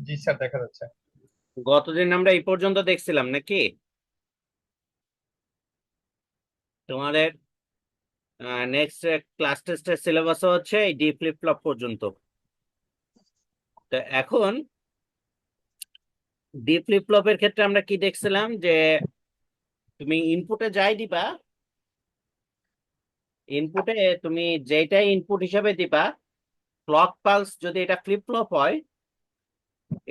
জি sir, দেখা যাচ্ছে। গতদিন আমরা এই পর্যন্ত দেখছিলাম নাকি? তোমাদের নেক্সট ক্লাস টেস্টের সিলেবাস হচ্ছে এই ডি ফ্লিপ ফ্লপ পর্যন্ত। তো এখন ডি ফ্লিপ ফ্লপের ক্ষেত্রে আমরা কি দেখছিলাম যে তুমি ইনপুটে যাই দিবা, ইনপুটে তুমি যেটাই ইনপুট হিসাবে দিবা, ক্লক পালস যদি এটা ফ্লিপ ফ্লপ হয়,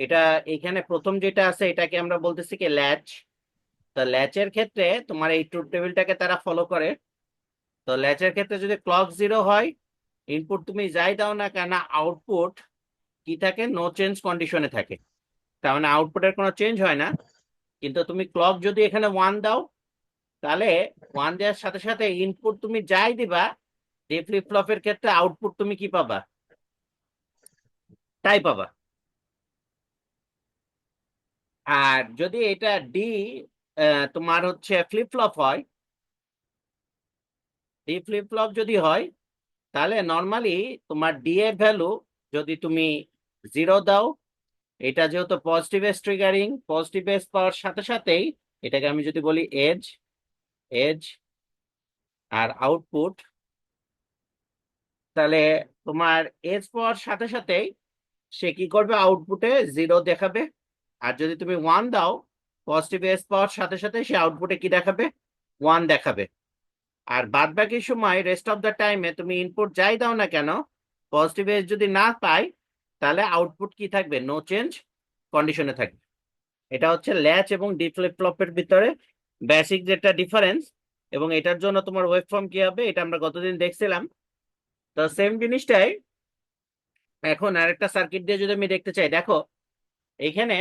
এটা এখানে প্রথম যেটা আছে এটাকে আমরা বলতেছি কি ল্যাচ। তো ল্যাচের ক্ষেত্রে তোমার এই ট্রুথ টেবিলটাকে তারা ফলো করে। তো ল্যাচের ক্ষেত্রে যদি ক্লক জিরো হয়, ইনপুট তুমি যাই দাও না কেন, আউটপুট কি থাকে, নো চেঞ্জ কন্ডিশনে থাকে। তার মানে আউটপুটের কোনো চেঞ্জ হয় না। কিন্তু তুমি ক্লক যদি এখানে ওয়ান দাও, তাহলে ওয়ান দেওয়ার সাথে সাথে ইনপুট তুমি যাই দিবা, ডি ফ্লিপ ফ্লপের ক্ষেত্রে আউটপুট তুমি কি পাবা, তাই পাবা। আর যদি এটা ডি তোমার হচ্ছে ফ্লিপ ফ্লপ হয়, ডি ফ্লিপ ফ্লপ যদি হয়, তাহলে নর্মালি তোমার ডি এর ভ্যালু যদি তুমি জিরো দাও, এটা যেহেতু positive edge triggering, positive edge পাওয়ার সাথে সাথেই এটাকে আমি যদি বলি এজ, এজ আর আউটপুট, তাহলে তোমার এজ পাওয়ার সাথে সাথেই সে কি করবে, আউটপুটে জিরো দেখাবে। আর যদি তুমি ওয়ান দাও, পজিটিভ এজ পাওয়ার সাথে সাথে সে আউটপুটে কি দেখাবে, ওয়ান দেখাবে। আর বাদ বাকি সময় রেস্ট অফ দ্য টাইমে তুমি ইনপুট যাই দাও না কেন, পজিটিভ এজ যদি না পাই, তাহলে আউটপুট কি থাকবে, নো চেঞ্জ কন্ডিশনে থাকবে। এটা হচ্ছে ল্যাচ এবং ডি ফ্লিপ ফ্লপের ভিতরে বেসিক যেটা ডিফারেন্স। এবং এটার জন্য তোমার ওয়েব ফর্ম কি হবে, এটা আমরা গতদিন দেখছিলাম। তো সেম জিনিসটাই এখন আরেকটা সার্কিট দিয়ে যদি আমি দেখতে চাই, দেখো এখানে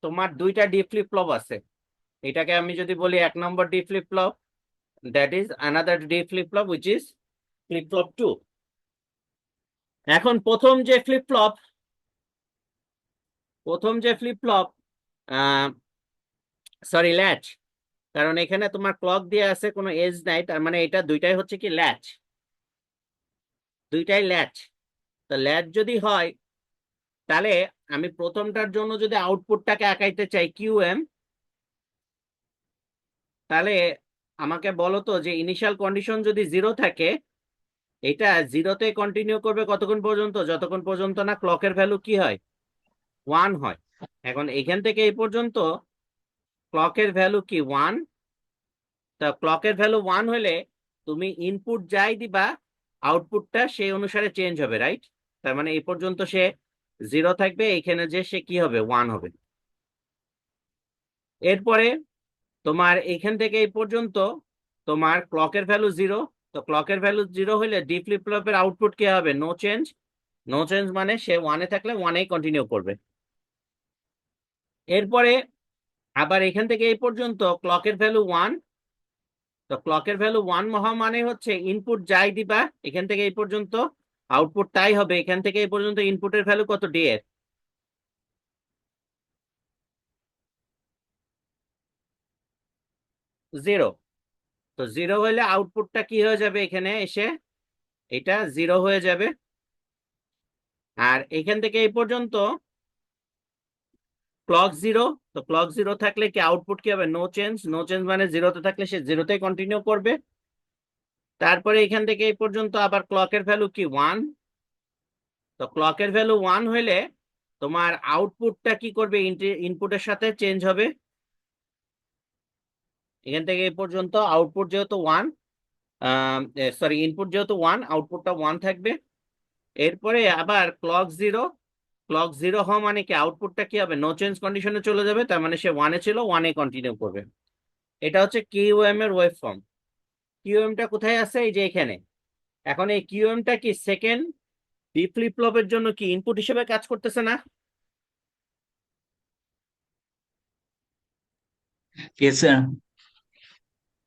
তোমার দুইটা ডি ফ্লিপ ফ্লপ আছে। এটাকে আমি যদি বলি এক number D flip flop, that is another D flip flop which is flip flop two. এখন প্রথম যে ফ্লিপ ফ্লপ, সরি ল্যাচ, কারণ এখানে তোমার ক্লক দিয়ে আছে, কোনো এজ নাই, তার মানে এটা দুইটাই হচ্ছে কি ল্যাচ, দুইটাই ল্যাচ। তো ল্যাচ যদি হয়, তাহলে আমি প্রথমটার জন্য যদি আউটপুটটাকে আঁকাইতে চাই কিউ এম, তাহলে আমাকে বলো তো যে ইনিশিয়াল কন্ডিশন যদি জিরো থাকে, এটা জিরোতে কন্টিনিউ করবে কতক্ষণ পর্যন্ত, যতক্ষণ পর্যন্ত না ক্লকের ভ্যালু কি হয়, ওয়ান হয়। এখন এখান থেকে এই পর্যন্ত ক্লকের ভ্যালু কি, ওয়ান। তা ক্লকের ভ্যালু ওয়ান হলে তুমি ইনপুট যাই দিবা, আউটপুটটা সেই অনুসারে চেঞ্জ হবে, রাইট? তার মানে এই পর্যন্ত সে জিরো থাকবে, এখানে যে সে কি হবে, ওয়ান হবে। এরপরে তোমার এখান থেকে এই পর্যন্ত তোমার ক্লকের ভ্যালু জিরো। তো ক্লকের ভ্যালু জিরো হলে ডি ফ্লিপ ফ্লপের আউটপুট কি হবে, নো চেঞ্জ। নো চেঞ্জ মানে সে ওয়ানে থাকলে ওয়ানেই কন্টিনিউ করবে। এরপরে আবার এখান থেকে এই পর্যন্ত ক্লকের ভ্যালু ওয়ান। তো ক্লকের ভ্যালু ওয়ান হওয়া মানে হচ্ছে ইনপুট যাই দিবা এখান থেকে এই পর্যন্ত, আউটপুট তাই হবে। এখান থেকে এই পর্যন্ত ইনপুটের ভ্যালু কত, ডি এর জিরো। তো জিরো হলে আউটপুটটা কি হয়ে যাবে, এখানে এসে এটা জিরো হয়ে যাবে। আর এখান থেকে এই পর্যন্ত ক্লক জিরো। তো ক্লক জিরো থাকলে কি আউটপুট কি হবে, নো চেঞ্জ। নো চেঞ্জ মানে জিরোতে থাকলে সে জিরোতে কন্টিনিউ করবে। তারপরে এখান থেকে এই পর্যন্ত আবার ক্লকের ভ্যালু কি, ওয়ান। তো ক্লকের ভ্যালু ওয়ান হইলে তোমার আউটপুটটা কি করবে, ইনপুটের সাথে চেঞ্জ হবে। এখান থেকে এই পর্যন্ত আউটপুট যেহেতু ওয়ান, সরি ইনপুট যেহেতু ওয়ান, আউটপুটটা ওয়ান থাকবে। এরপরে আবার ক্লক জিরো। ক্লক জিরো হওয়া মানে কি, আউটপুটটা কি হবে, নো চেঞ্জ কন্ডিশনে চলে যাবে। তার মানে সে ওয়ানে ছিল, ওয়ানে কন্টিনিউ করবে। এটা হচ্ছে কিউএম এর ওয়েভ ফর্ম। কিউএম টা কোথায় আছে, এই যে এখানে। এখন এই কিউএম টা কি সেকেন্ড ডি ফ্লিপ ফ্লপের জন্য কি ইনপুট হিসেবে কাজ করতেছে না? Yes, sir.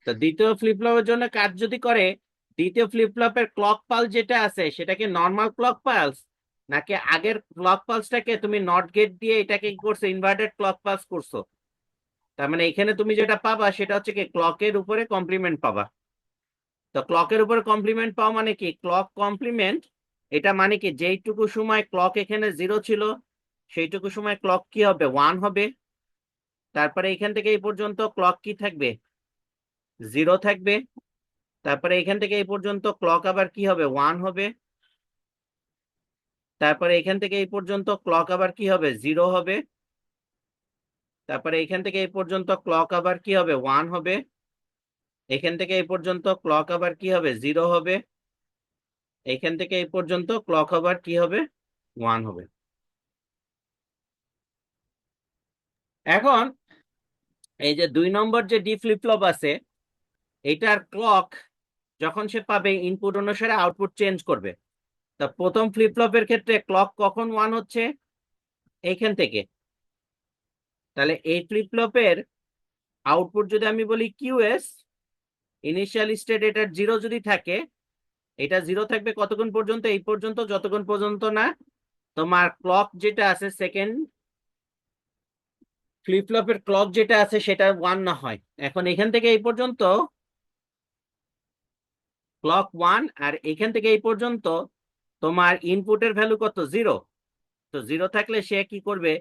তো দ্বিতীয় ফ্লিপ ফ্লপের জন্য কাজ যদি করে, দ্বিতীয় ফ্লিপ ফ্লপের ক্লক পালস যেটা আছে সেটা কি নর্মাল ক্লক পালস, নাকি আগের ক্লক পালসটাকে তুমি নট গেট দিয়ে এটাকে কি করছো, ইনভার্টেড ক্লক পালস করছো? তার মানে এখানে তুমি যেটা পাবা সেটা হচ্ছে কি ক্লকের উপরে কমপ্লিমেন্ট পাবা। তো ক্লকের উপরে কমপ্লিমেন্ট পাওয়া মানে কি, ক্লক কমপ্লিমেন্ট, এটা মানে কি যেইটুকু সময় ক্লক এখানে জিরো ছিল সেইটুকু সময় ক্লক কি হবে, 1 হবে। তারপরে এখান থেকে এই পর্যন্ত ক্লক কি থাকবে, 0 থাকবে। তারপরে এখান থেকে এই পর্যন্ত ক্লক আবার কি হবে, 1 হবে। তারপরে এখান থেকে এই পর্যন্ত ক্লক আবার কি হবে, 0 হবে। তারপরে এখান থেকে এই পর্যন্ত ক্লক আবার কি হবে, 1 হবে। এখান থেকে এই পর্যন্ত ক্লক আবার কি হবে, 0 হবে। এখান থেকে এই পর্যন্ত ক্লক আবার কি হবে, 1 হবে। এখন এই যে 2 নম্বর যে ডি ফ্লিপ ফ্লপ আছে, এটার ক্লক যখন সে পাবে ইনপুট অনুসারে আউটপুট চেঞ্জ করবে। তা প্রথম ফ্লিপ ফ্লপের ক্ষেত্রে ক্লক কখন 1 হচ্ছে, এইখান থেকে। তাহলে এই ফ্লিপ ফ্লপের আউটপুট যদি আমি বলি কিউএস, ইনিশিয়াল স্টেট এটার 0 যদি থাকে, এটা 0 থাকবে কতক্ষণ পর্যন্ত, এই পর্যন্ত, যতক্ষণ পর্যন্ত না তোমার ক্লক যেটা আছে সেকেন্ড ফ্লিপ ফ্লপের ক্লক যেটা আছে সেটা 1 না হয়। এখন এখান থেকে এই পর্যন্ত ক্লক 1, আর এখান থেকে এই পর্যন্ত তোমার ইনপুটের ভ্যালু কত, 0। তো 0 থাকলে সে কি করবে,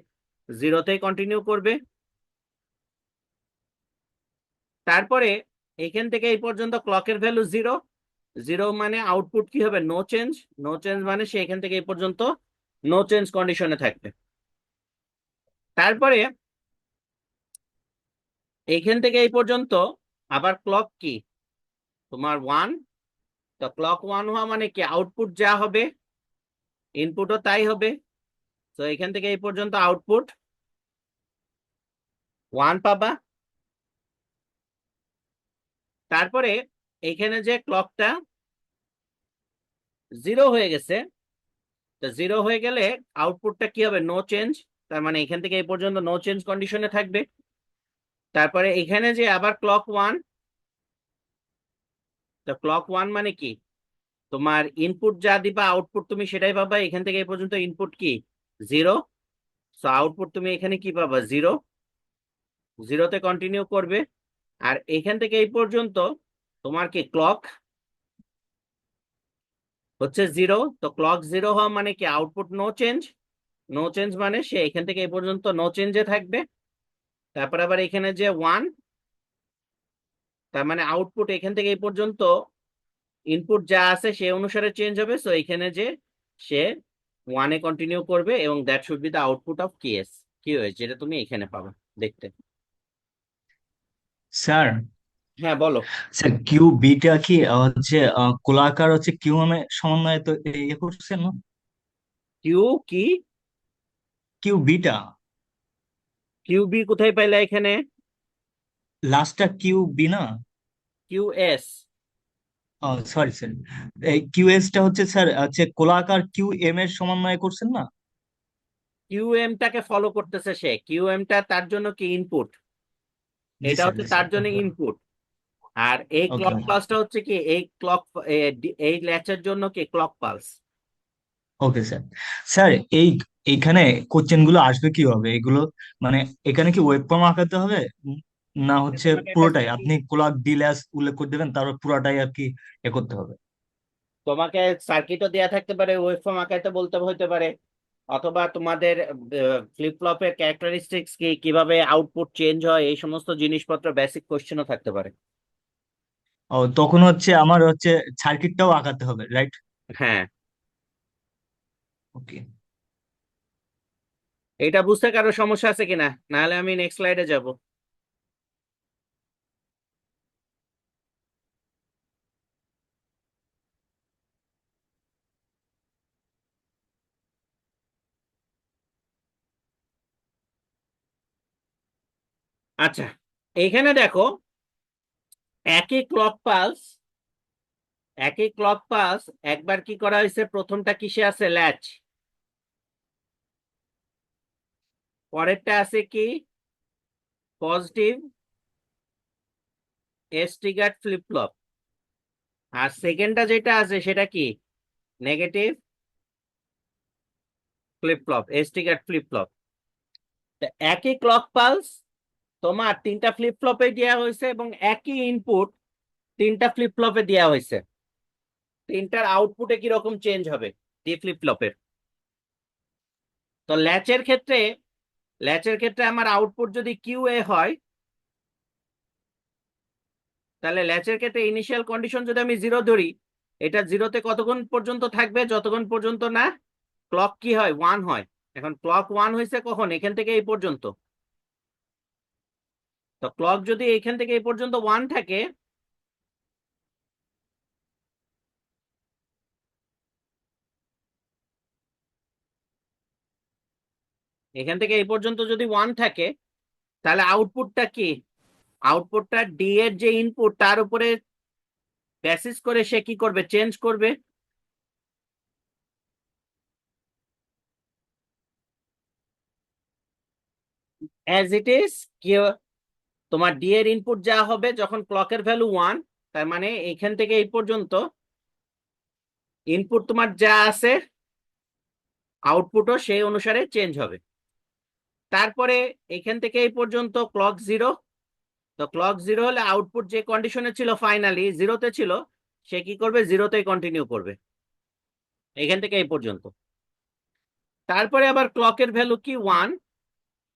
0তেই কন্টিনিউ করবে। তারপরে এখান থেকে এই পর্যন্ত ক্লকের ভ্যালু 0, 0 মানে আউটপুট কি হবে, নো চেঞ্জ। নো চেঞ্জ মানে সে এখান থেকে এই পর্যন্ত নো চেঞ্জ কন্ডিশনে থাকবে। তারপরে এইখান থেকে এই পর্যন্ত আবার ক্লক কি তোমার 1। তো ক্লক 1 হওয়া মানে কি, আউটপুট যা হবে ইনপুটও তাই হবে। তো এখান থেকে এই পর্যন্ত আউটপুট 1 পাবা। তারপরে এখানে যে ক্লকটা 0 হয়ে গেছে, তো 0 হয়ে গেলে আউটপুটটা কি হবে, নো চেঞ্জ। তার মানে এখান থেকে এই পর্যন্ত নো চেঞ্জ কন্ডিশনে থাকবে। তারপরে এখানে যে আবার ক্লক 1, তো ক্লক 1 মানে কি, তোমার ইনপুট যা দিবা আউটপুট তুমি সেটাই পাবা। এখান থেকে এই পর্যন্ত ইনপুট কি, 0। সো আউটপুট তুমি এখানে কি পাবা, 0। 0তে কন্টিনিউ করবে। আর এখান থেকে এই পর্যন্ত তোমার কি ক্লক হচ্ছে 0। তো ক্লক 0 হওয়া মানে কি, output no change. No change মানে সে এখান থেকে এই পর্যন্ত নো চেঞ্জে থাকবে। তারপর আবার এখানে যে 1, তার মানে আউটপুট এখান থেকে এই পর্যন্ত ইনপুট যা আছে সে অনুসারে চেঞ্জ হবে। সো এখানে যে সে 1-এ কন্টিনিউ করবে, এবং that should be the output of QS, QS যেটা তুমি এখানে পাবে দেখতে। স্যার, হ্যাঁ বলো। স্যার কিউ বিটা কি হচ্ছে গোলাকার হচ্ছে কিউ এম এর সমন্বয়ে তো ইয়ে করছেন না? কিউ কি, কিউ বিটা কিউ বি কোথায় পাইলা এখানে, লাস্টটা কিউ বি না? কিউএস। সরি স্যার, এই কিউ এস টা হচ্ছে স্যার হচ্ছে গোলাকার কিউ এম এর সমন্বয়ে করছেন না? কিউএম টাকে ফলো করতেছে সে, কিউএম টা তার জন্য কি ইনপুট, জি এটা স্যার, হচ্ছে জি তার স্যার। জন্য ইনপুট। আর এই ওকে, ক্লক পালসটা হচ্ছে কি, এই ক্লক, এই ল্যাচের জন্য কি clock pulse. Okay sir. Sir, এই এইখানে কোশ্চেন গুলো আসবে কিভাবে এগুলো? মানে এখানে কি ওয়েব ফর্ম আঁকাতে হবে, না হচ্ছে তোমাকে একটা পুরোটাই আপনি কোলাক ডিল্যাস উল্লেখ করে দেবেন তারপর পুরোটাই আর কি এ করতে হবে? তোমাকে সার্কিটও দেয়া থাকতে পারে, ওয়েভফর্ম আকারে বলতে হতে পারে, অথবা তোমাদের ফ্লিপ ফ্লপের ক্যারেক্টারিস্টিক্স কি, কিভাবে আউটপুট চেঞ্জ হয়, এই সমস্ত জিনিসপত্র বেসিক কোশ্চেনও থাকতে পারে। ও, তখন হচ্ছে আমার হচ্ছে সার্কিটটাও আঁকাতে হবে, রাইট? হ্যাঁ। ওকে। এটা বুঝতে কারো সমস্যা আছে কিনা, নাহলে আমি নেক্সট স্লাইডে যাব। আচ্ছা, এইখানে দেখো, একই ক্লক পালস, একই ক্লক পালস একবার কি করা হয়েছে, প্রথমটা কিসে আছে, ল্যাচ। পরেরটা আছে কি, positive edge triggered flip flop. আর সেকেন্ডটা যেটা আছে সেটা কি, negative flip flop, edge triggered flip flop. একই ক্লক পালস তোমার তিনটা ফ্লিপ ফ্লপে দেওয়া হয়েছে, এবং একই ইনপুট তিনটা ফ্লিপ ফ্লপে দেওয়া হয়েছে। তিনটার আউটপুটে কিরকম চেঞ্জ হবে ডি ফ্লিপ ফ্লপের। তো ল্যাচের ক্ষেত্রে আমার আউটপুট যদি কিউ এ হয়, তাহলে ল্যাচের ক্ষেত্রে ইনিশিয়াল কন্ডিশন যদি আমি জিরো ধরি, এটা জিরোতে কতক্ষণ পর্যন্ত থাকবে? যতক্ষণ পর্যন্ত না ক্লক কি হয়, ওয়ান হয়। এখন ক্লক ওয়ান হয়েছে কখন? এখান থেকে এই পর্যন্ত। তো ক্লক যদি এখান থেকে এই পর্যন্ত ওয়ান থাকে, এখান থেকে এই পর্যন্ত যদি ওয়ান থাকে, তাহলে আউটপুটটা কি? আউটপুটটা ডি এর যে ইনপুট, তার উপরে বেসিস করে সে কি করবে? চেঞ্জ করবে। অ্যাজ ইট ইজ কি, তোমার ডি এর ইনপুট যা হবে যখন ক্লকের ভ্যালু ওয়ান, তার মানে এখান থেকে এই পর্যন্ত ইনপুট তোমার যা আছে, আউটপুটও সেই অনুসারে চেঞ্জ হবে। তারপরে এখান থেকে এই পর্যন্ত ক্লক জিরো। তো ক্লক জিরো হলে আউটপুট যে কন্ডিশনে ছিল, ফাইনালি জিরোতে ছিল, সে কি করবে? জিরোতেই কন্টিনিউ করবে এখান থেকে এই পর্যন্ত। তারপরে আবার ক্লকের ভ্যালু কি? ওয়ান।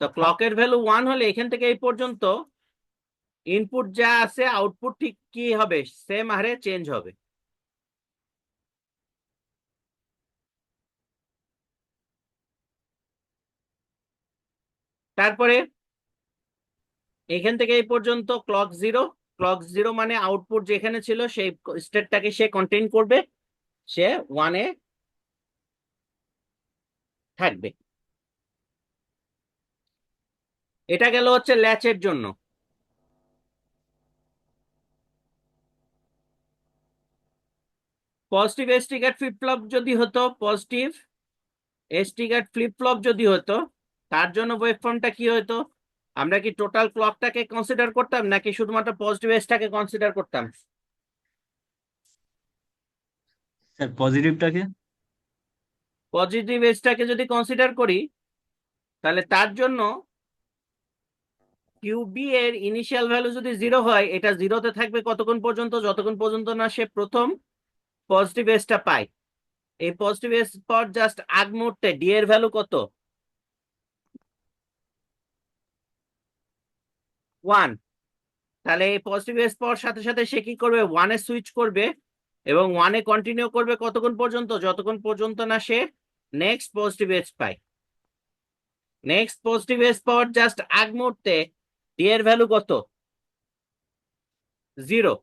তো ক্লকের ভ্যালু ওয়ান হলে এখান থেকে এই পর্যন্ত ইনপুট যা আছে, আউটপুট ঠিক কি হবে? সেম হারে চেঞ্জ হবে। তারপরে এখান থেকে এই পর্যন্ত ক্লক জিরো। ক্লক জিরো মানে আউটপুট যেখানে ছিল সেই স্টেটটাকে সে কন্টেইন করবে, সে ওয়ানে থাকবে। এটা গেল হচ্ছে ল্যাচের জন্য। Positive edge triggered flip flop যদি হতো, positive edge triggered flip flop যদি হতো, তার জন্য ওয়েভ ফর্মটা কি হতো? আমরা কি টোটাল ক্লকটাকে কনসিডার করতাম, নাকি শুধুমাত্র পজিটিভ এসটাকে কনসিডার করতাম? স্যার পজিটিভটাকে। পজিটিভ এসটাকে যদি কনসিডার করি, তাহলে তার জন্য কিউবি এর ইনিশিয়াল ভ্যালু যদি জিরো হয়, এটা জিরোতে থাকবে কতক্ষণ পর্যন্ত? যতক্ষণ পর্যন্ত না সে প্রথম পজিটিভ এসটা পায়। এই পজিটিভ এস পর জাস্ট আগ মুহূর্তে ডি এর ভ্যালু কত? ওয়ান। তাহলে এই পজিটিভ এস পাওয়ার সাথে সাথে সে কি করবে? ওয়ানে সুইচ করবে এবং ওয়ানে কন্টিনিউ করবে কতক্ষণ পর্যন্ত? যতক্ষণ পর্যন্ত না সে নেক্সট পজিটিভ এস পায়। Next positive S power just আগ মুহূর্তে ডি এর ভ্যালু কত? জিরো।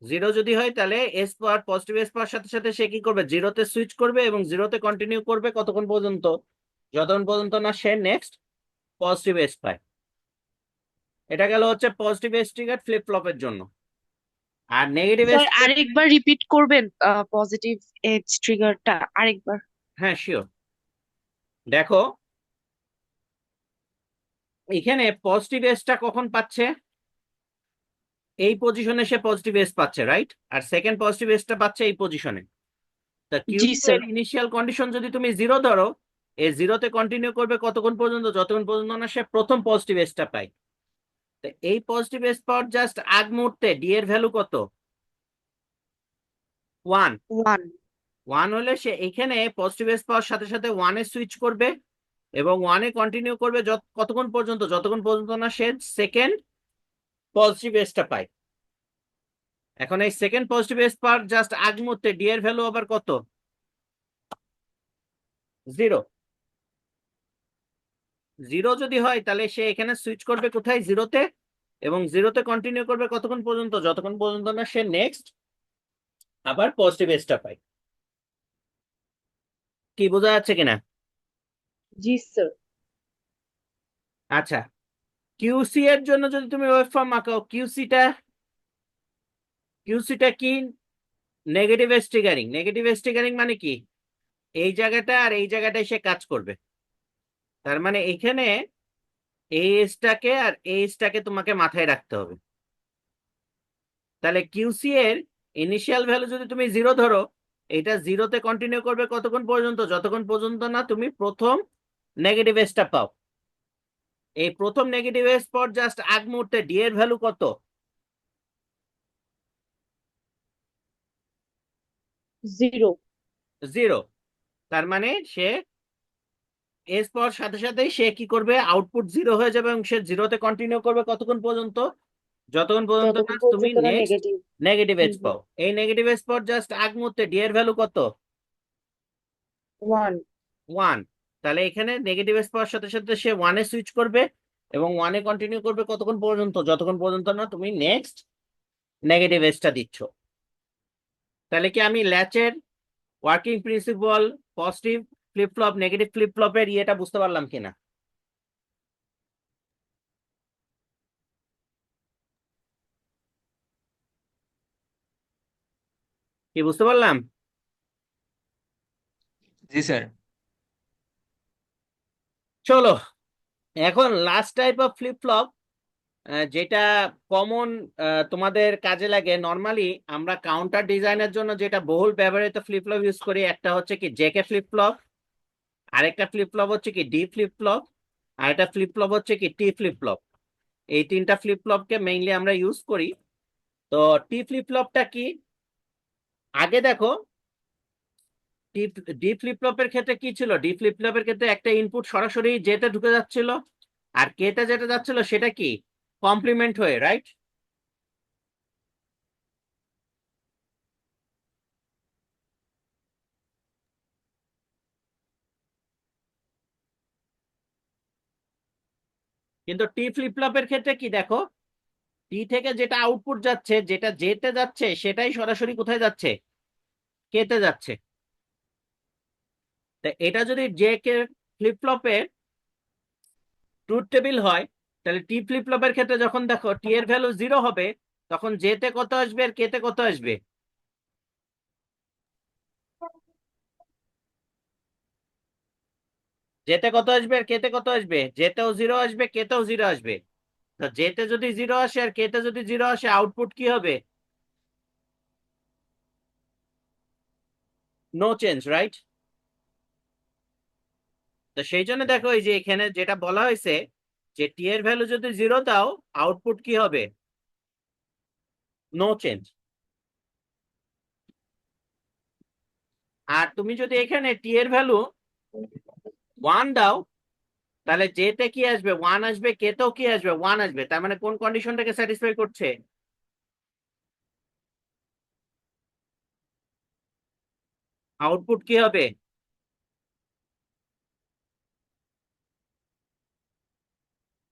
জিরো যদি হয়, তাহলে S power, positive S power সাথে সাথে সে কি করবে? জিরোতে সুইচ করবে এবং জিরোতে কন্টিনিউ করবে কতক্ষণ পর্যন্ত? যতক্ষণ পর্যন্ত না সে নেক্সট পজিটিভ এস পায়। এটা গেল হচ্ছে পজিটিভ এস ট্রিগার ফ্লিপ ফ্লপের জন্য। আর নেগেটিভ এস স্যার ট্রিগার, আরেকবার রিপিট করবেন পজিটিভ এজ ট্রিগারটা আরেকবার? হ্যাঁ শিওর। দেখো, এখানে পজিটিভ এসটা কখন পাচ্ছে? এই পজিশনে সে পজিটিভ এস পাচ্ছে, রাইট? আর সেকেন্ড পজিটিভ এসটা পাচ্ছে এই পজিশনে। তা কিউ জি স্যার। এর ইনিশিয়াল কন্ডিশন যদি তুমি জিরো ধরো, এই জিরোতে কন্টিনিউ করবে কতক্ষণ পর্যন্ত? যতক্ষণ পর্যন্ত না সে প্রথম পজিটিভ এসটা পায়। তো এই পজিটিভ এস পাওয়ার জাস্ট আগ মুহূর্তে ডি এর ভ্যালু কত? ওয়ান। ওয়ান। ওয়ান হলে সে এখানে পজিটিভ এস পাওয়ার সাথে সাথে ওয়ানে সুইচ করবে এবং ওয়ানে কন্টিনিউ করবে কতক্ষণ পর্যন্ত? যতক্ষণ পর্যন্ত না সে সেকেন্ড পজিটিভ এসটা পায়। এখন এই second positive S power just আগ মুহূর্তে ডি এর ভ্যালু আবার কত? জিরো। জিরো যদি হয়, তাহলে সে এখানে সুইচ করবে কোথায়? জিরোতে। এবং জিরোতে কন্টিনিউ করবে কতক্ষণ পর্যন্ত? যতক্ষণ পর্যন্ত না সে নেক্সট আবার পজিটিভ এসটা পায়। কি বোঝা যাচ্ছে কিনা? জি স্যার। আচ্ছা, কিউসি এর জন্য যদি তুমি ওয়েবফর্ম আঁকাও, কিউসিটা কি? নেগেটিভ স্টিগারিং। নেগেটিভ স্টিগারিং মানে কি? এই জায়গাটা আর এই জায়গাটায় সে কাজ করবে। তার মানে এখানে এই এসটাকে আর এই এসটাকে তোমাকে মাথায় রাখতে হবে। তাহলে কিউসি এর ইনিশিয়াল ভ্যালু যদি তুমি জিরো ধরো, এটা জিরোতে কন্টিনিউ করবে কতক্ষণ পর্যন্ত? যতক্ষণ পর্যন্ত না তুমি প্রথম নেগেটিভ এসটা পাও। এই প্রথম নেগেটিভ এস পর জাস্ট আগ মুহূর্তে ডি এর ভ্যালু কত? জিরো। জিরো। তার মানে সে এস পাওয়ার সাথে সাথেই সে কি করবে, আউটপুট জিরো হয়ে যাবে এবং সে জিরোতে কন্টিনিউ করবে কতক্ষণ পর্যন্ত, যতক্ষণ পর্যন্ত না যতক্ষণ তুমি পর্যন্ত না নেক্সট নেগেটিভ। নেগেটিভ হুম এজ হুম। পাও। এই নেগেটিভ এজ পাওয়ার জাস্ট আগ মুহূর্তে ডি এর ভ্যালু কত, 1। 1। তাহলে এখানে নেগেটিভ এজ পাওয়ার সাথে সাথে সে ওয়ানে সুইচ করবে এবং ওয়ানে কন্টিনিউ করবে কতক্ষণ পর্যন্ত, যতক্ষণ পর্যন্ত না তুমি নেক্সট নেগেটিভ এজটা দিচ্ছ। তাহলে কি আমি ল্যাচের working principle, positive flip flop negative flip ফ্লপের ইয়েটা বুঝতে পারলাম কিনা? কি বুঝতে পারলাম? জি স্যার। চলো এখন last type of flip flop, যেটা কমন তোমাদের কাজে লাগে নর্মালি। আমরা কাউন্টার ডিজাইনের জন্য যেটা বহুল ব্যবহৃত ফ্লিপ ফ্লপ ইউজ করি, একটা হচ্ছে কি জেকে ফ্লিপ ফ্লপ, আরেকটা ফ্লিপ ফ্লপ হচ্ছে কি ডি ফ্লিপ ফ্লপ, আর একটা ফ্লিপ ফ্লপ হচ্ছে কি টি ফ্লিপ ফ্লপ। এই তিনটা ফ্লিপ ফ্লপকে মেইনলি আমরা ইউজ করি। তো টি ফ্লিপ ফ্লপটা কি, আগে দেখো ডি ফ্লিপ ফ্লপের ক্ষেত্রে কি ছিল, ডি ফ্লিপ ফ্লপের ক্ষেত্রে একটা ইনপুট সরাসরি যেতে ঢুকে যাচ্ছিল, আর কেতে যেটা যাচ্ছিল সেটা কি কমপ্লিমেন্ট হয়ে, রাইট? কিন্তু টি ফ্লিপ ফ্লপের ক্ষেত্রে কি দেখো, টি থেকে যেটা আউটপুট যাচ্ছে, যেটা যেতে যাচ্ছে সেটাই সরাসরি কোথায় যাচ্ছে, কেতে যাচ্ছে। তা এটা যদি জে কে ফ্লিপ ফ্লপের ট্রুথ টেবিল হয়, তাহলে টি ফ্লিপ ফ্লপের ক্ষেত্রে যখন দেখো টি এর ভ্যালু জিরো হবে, তখন জেতে কত আসবে আর কেতে কত আসবে? জেতে কত আসবে আর কেতে কত আসবে? জেতেও জিরো আসবে, কেতেও জিরো আসবে। তো জেতে যদি জিরো আসে আর কেতে যদি জিরো আসে, আউটপুট কি হবে? No change, right? তো সেই জন্য দেখো এই যে এখানে যেটা বলা হয়েছে, যে টি এর ভ্যালু যদি জিরো দাও, আউটপুট কি হবে? No change. আর তুমি যদি এখানে টি এর ভ্যালু ওয়ান দাও, তাহলে জেতে কি আসবে? ওয়ান আসবে, কেতেও কি আসবে? ওয়ান আসবে। তার মানে কোন কন্ডিশনটাকে স্যাটিসফাই করছে? আউটপুট কি হবে?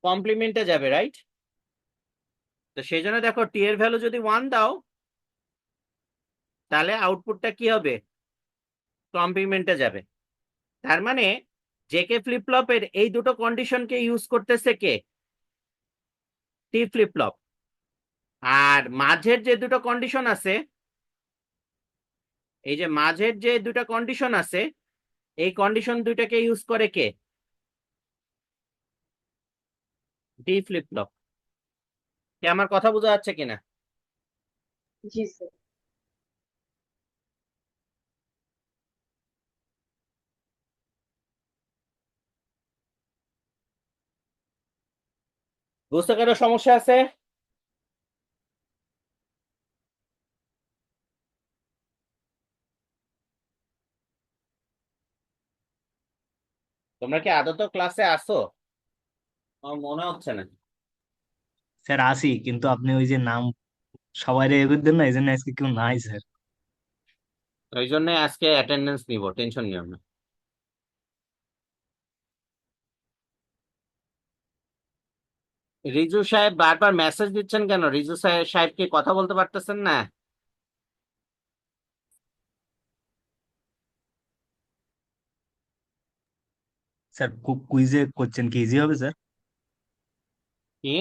কমপ্লিমেন্টে যাবে, রাইট? তো সেই জন্য দেখো টি এর ভ্যালু যদি ওয়ান দাও, তাহলে আউটপুটটা কি হবে? কমপ্লিমেন্টে যাবে। তার মানে জেকে ফ্লিপ ফ্লপের এই দুটো কন্ডিশনকে ইউজ করতেছে কে? টি ফ্লিপ ফ্লপ। আর মাঝের যে দুটো কন্ডিশন আছে, এই যে মাঝের যে দুটো কন্ডিশন আছে, এই কন্ডিশন দুইটাকে ইউজ করে কে? D flip flop. কি আমার কথা বোঝা যাচ্ছে কিনা? জি স্যার। বুঝতে কারো সমস্যা আছে? তোমরা কি আদত ক্লাসে আসো? আমার মনে হচ্ছে না। স্যার আসি, কিন্তু আপনি ওই যে নাম সবাই এ করে দেন না, এই জন্য আজকে কেউ নাই স্যার। ওই জন্য আজকে অ্যাটেন্ডেন্স নিব, টেনশন নিও না। রিজু সাহেব বারবার মেসেজ দিচ্ছেন কেন? রিজু সাহেব কি কথা বলতে পারতেছেন না? স্যার কুইজে কোশ্চেন কি ইজি হবে স্যার? কি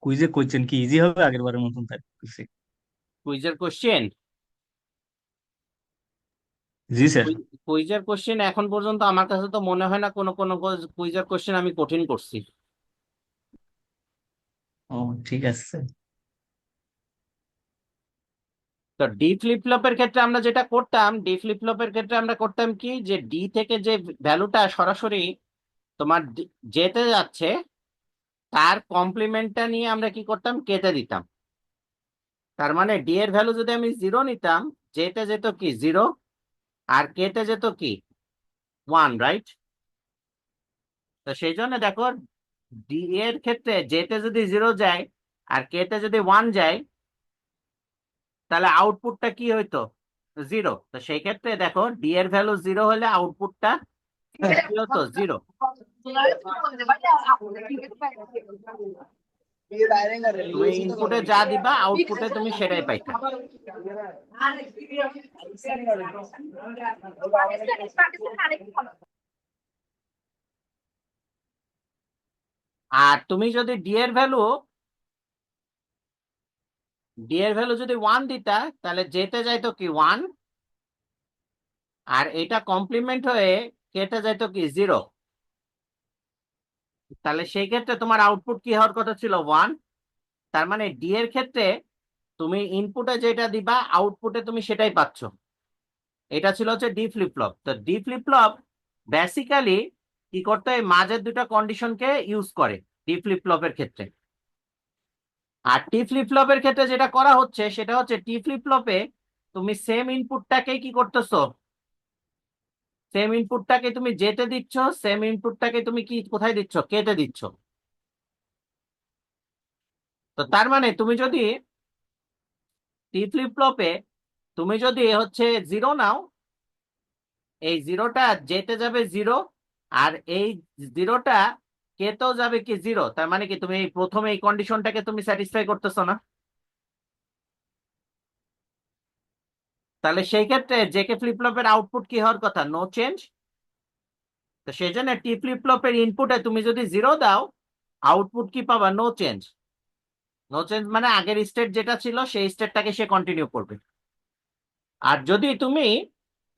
কুইজে কোশ্চেন কি ইজি হবে আগের বারের মতন থাকতেছে? কুইজের কোশ্চেন? জি স্যার। কুইজের কোশ্চেন এখন পর্যন্ত আমার কাছে তো মনে হয় না কোনো কোনো কুইজের কোশ্চেন আমি কঠিন করছি। ও ঠিক আছে স্যার। তো ডি ফ্লিপ ফ্লপের ক্ষেত্রে আমরা যেটা করতাম, ডি ফ্লিপ ফ্লপের ক্ষেত্রে আমরা করতাম কি, যে ডি থেকে যে ভ্যালুটা সরাসরি তোমার যেতে যাচ্ছে, তার কমপ্লিমেন্টটা নিয়ে আমরা কি করতাম, কেটে দিতাম। তার মানে ডি এর ভ্যালু যদি আমি জিরো নিতাম, যেতে যেত কি জিরো, আর কেটে যেত কি ওয়ান, রাইট? তো সেই জন্য দেখো ডি এর ক্ষেত্রে জেতে যদি 0 যায় আর কে তে যদি 1 যায়, তাহলে আউটপুটটা কি হইতো? 0। তো সেই ক্ষেত্রে দেখো ডি এর ভ্যালু 0 হলে আউটপুটটা কি হতো? 0। তুমি ইনপুটে যা দিবা আউটপুটে তুমি সেটাই পাইতা। আর তুমি যদি ডি এর ভ্যালু যদি 1 দিতা, তাহলে যেতে যাইতো কি 1, আর এটা কমপ্লিমেন্ট হয়ে কেটে যাইতো কি 0। তাহলে সেই ক্ষেত্রে তোমার আউটপুট কি হওয়ার কথা ছিল? 1। তার মানে ডি এর ক্ষেত্রে তুমি ইনপুটে যেটা দিবা আউটপুটে তুমি সেটাই পাচ্ছ। এটা ছিল হচ্ছে ডি ফ্লিপ ফ্লপ। তো ডি ফ্লিপ ফ্লপ বেসিক্যালি কি করতে হয়? মাঝের দুটো কন্ডিশনকে ইউজ করে ডি ফ্লিপ ফ্লপের ক্ষেত্রে। আর টি ফ্লিপ ফ্লপের ক্ষেত্রে যেটা করা হচ্ছে সেটা হচ্ছে টি ফ্লিপ ফ্লপে তুমি সেম ইনপুটটাকে কি করতেছো? সেম ইনপুটটাকে তুমি যেতে দিচ্ছ, সেম ইনপুটটাকে তুমি কি কোথায় দিচ্ছ? কেটে দিচ্ছ। তো তার মানে তুমি যদি টি ফ্লিপ ফ্লপে তুমি যদি হচ্ছে 0 নাও, এই 0টা যেতে যাবে 0, আর এই 0টা কেতেও যাবে কি 0। তার মানে কি তুমি এই প্রথমে এই কন্ডিশনটাকে তুমি স্যাটিসফাই করতেছো না? তাহলে সেই ক্ষেত্রে জেকে ফ্লিপ ফ্লপের আউটপুট কি হওয়ার কথা? No change. তো সেই জন্য টি ফ্লিপ ফ্লপের ইনপুটে তুমি যদি 0 দাও, আউটপুট কি পাবা? No change. নো চেঞ্জ মানে আগের স্টেট যেটা ছিল সেই স্টেটটাকে সে কন্টিনিউ করবে। আর যদি তুমি